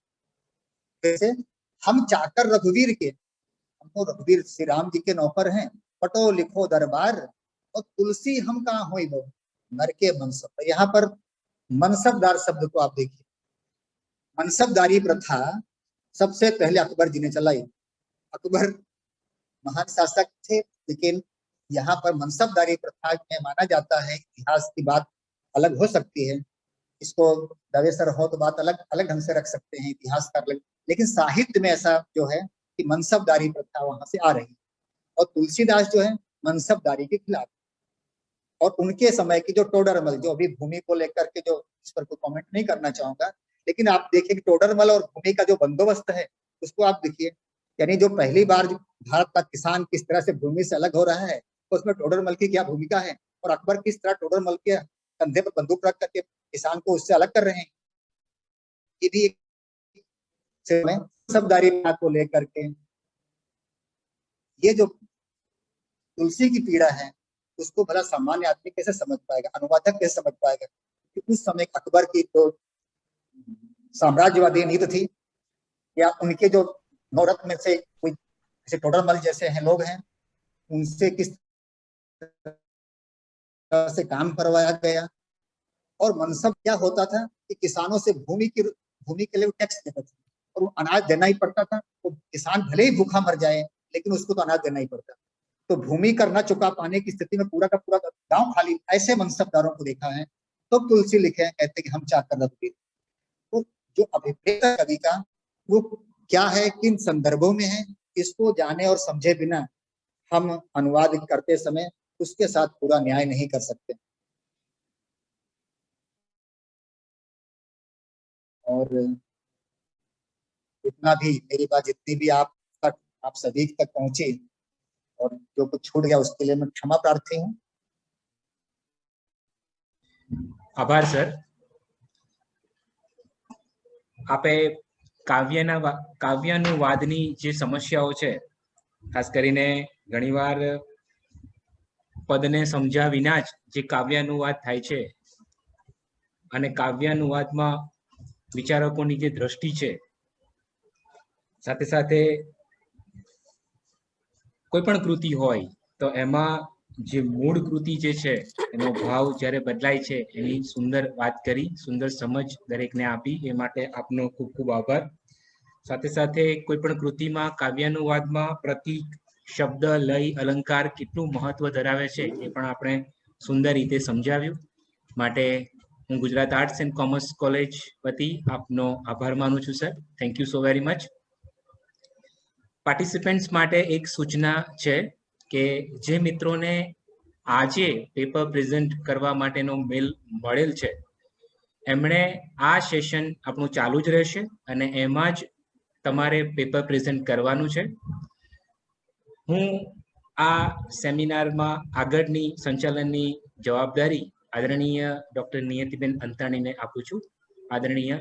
कैसे? हम चाकर रघुवीर के, हमको रघुवीर श्री राम जी के नौकर हैं, पटो लिखो दरबार, और तुलसी हम कहाँ होई बो नर के मनसब। यहाँ पर मनसबदार शब्द को आप देखिए। मनसबदारी प्रथा सबसे पहले अकबर जी ने चलाई। अकबर महान शासक थे, लेकिन यहाँ पर मनसबदारी प्रथा में माना जाता है, इतिहास की बात अलग हो सकती है, इसको दवेसर हो तो बात अलग अलग ढंग से रख सकते हैं, इतिहास का अलग, लेकिन साहित्य में ऐसा जो है कि मनसबदारी प्रथा वहां से आ रही है। और तुलसीदास जो है मनसबदारी के खिलाफ, और उनके समय की जो टोडरमल, जो अभी भूमि को लेकर के जो, इस पर कोई कमेंट नहीं करना चाहूंगा, लेकिन आप देखिए कि टोडरमल और भूमि का जो बंदोबस्त है उसको आप देखिए। यानी जो पहली बार भारत का किसान किस तरह से भूमि से अलग हो रहा है, तो उसमें टोडरमल की क्या भूमिका है, और अकबर किस तरह टोडरमल के कंधे पर बंदूक रख करके किसान को उससे अलग कर रहे हैं। ये भी मनसबदारी को लेकर के ये जो तुलसी की पीड़ा है उसको भला सामान्य आदमी कैसे समझ पाएगा, अनुवादक कैसे समझ पाएगा? कि उस समय अकबर की तो साम्राज्यवादी नीति थी, या उनके जो नौरत्न में से कोई जैसे टोडरमल जैसे हैं लोग हैं, उनसे किस तरह से काम करवाया गया। और मनसब क्या होता था कि किसानों से भूमि के लिए टैक्स देता था, और वो अनाज देना ही पड़ता था। तो किसान भले ही भूखा मर जाए लेकिन उसको तो अनाज देना ही पड़ता। तो भूमि कर न चुका पाने की स्थिति में पूरा का पूरा गांव खाली, ऐसे मनसबदारों को देखा है। तो तुलसी लिखे हैं, कहते कि हम चाकर रघुवीर। तो जो अभिप्रेत कवि का वो क्या है, किन संदर्भों में है, इसको जाने और समझे बिना हम अनुवाद करते समय उसके साथ पूरा न्याय नहीं कर सकते। और इतना भी मेरी बात जितनी भी आप सभी तक पहुंची और जो कुछ छूट गया उसके लिए मैं क्षमा प्रार्थी हूँ। आभार सर। आपे કાવ્યાનુવાદની જે સમસ્યાઓ છે, ખાસ કરીને ઘણીવાર પદને સમજ્યા વિના જ જે કાવ્યાનુવાદ થાય છે, અને કાવ્યાનુવાદમાં વિચારકોની જે દ્રષ્ટિ છે, સાથે સાથે કોઈ પણ કૃતિ હોય તો એમાં જે મૂળ કૃતિ જે છે એનો ભાવ જ્યારે બદલાય છે, એની સુંદર વાત કરી, સુંદર સમજ દરેકને આપી, એ માટે આપનો ખૂબ ખૂબ આભાર। સાથે સાથે કોઈ પણ કૃતિમાં કાવ્યાનુવાદમાં પ્રતીક, શબ્દ, લય, અલંકાર કેટલું મહત્વ ધરાવે છે એ પણ આપણે સુંદર રીતે સમજાવ્યું। માટે હું Gujarat arts and commerce college વતી આપનો આભાર માનું છું sir. Thank you so very much. Participants માટે એક સૂચના છે કે જે મિત્રોને આજે પેપર પ્રેઝન્ટ કરવા માટેનો મેલ મળેલ છે, એમણે આ સેશન આપણું ચાલુ જ રહેશે અને એમાં જ તમારે પેપર પ્રેઝન્ટ કરવાનું છે। હું આ સેમિનારમાં આગળની સંચાલનની જવાબદારી આદરણીય ડોક્ટર નિયતિબેન અંતાણીને આપું છું। આદરણીય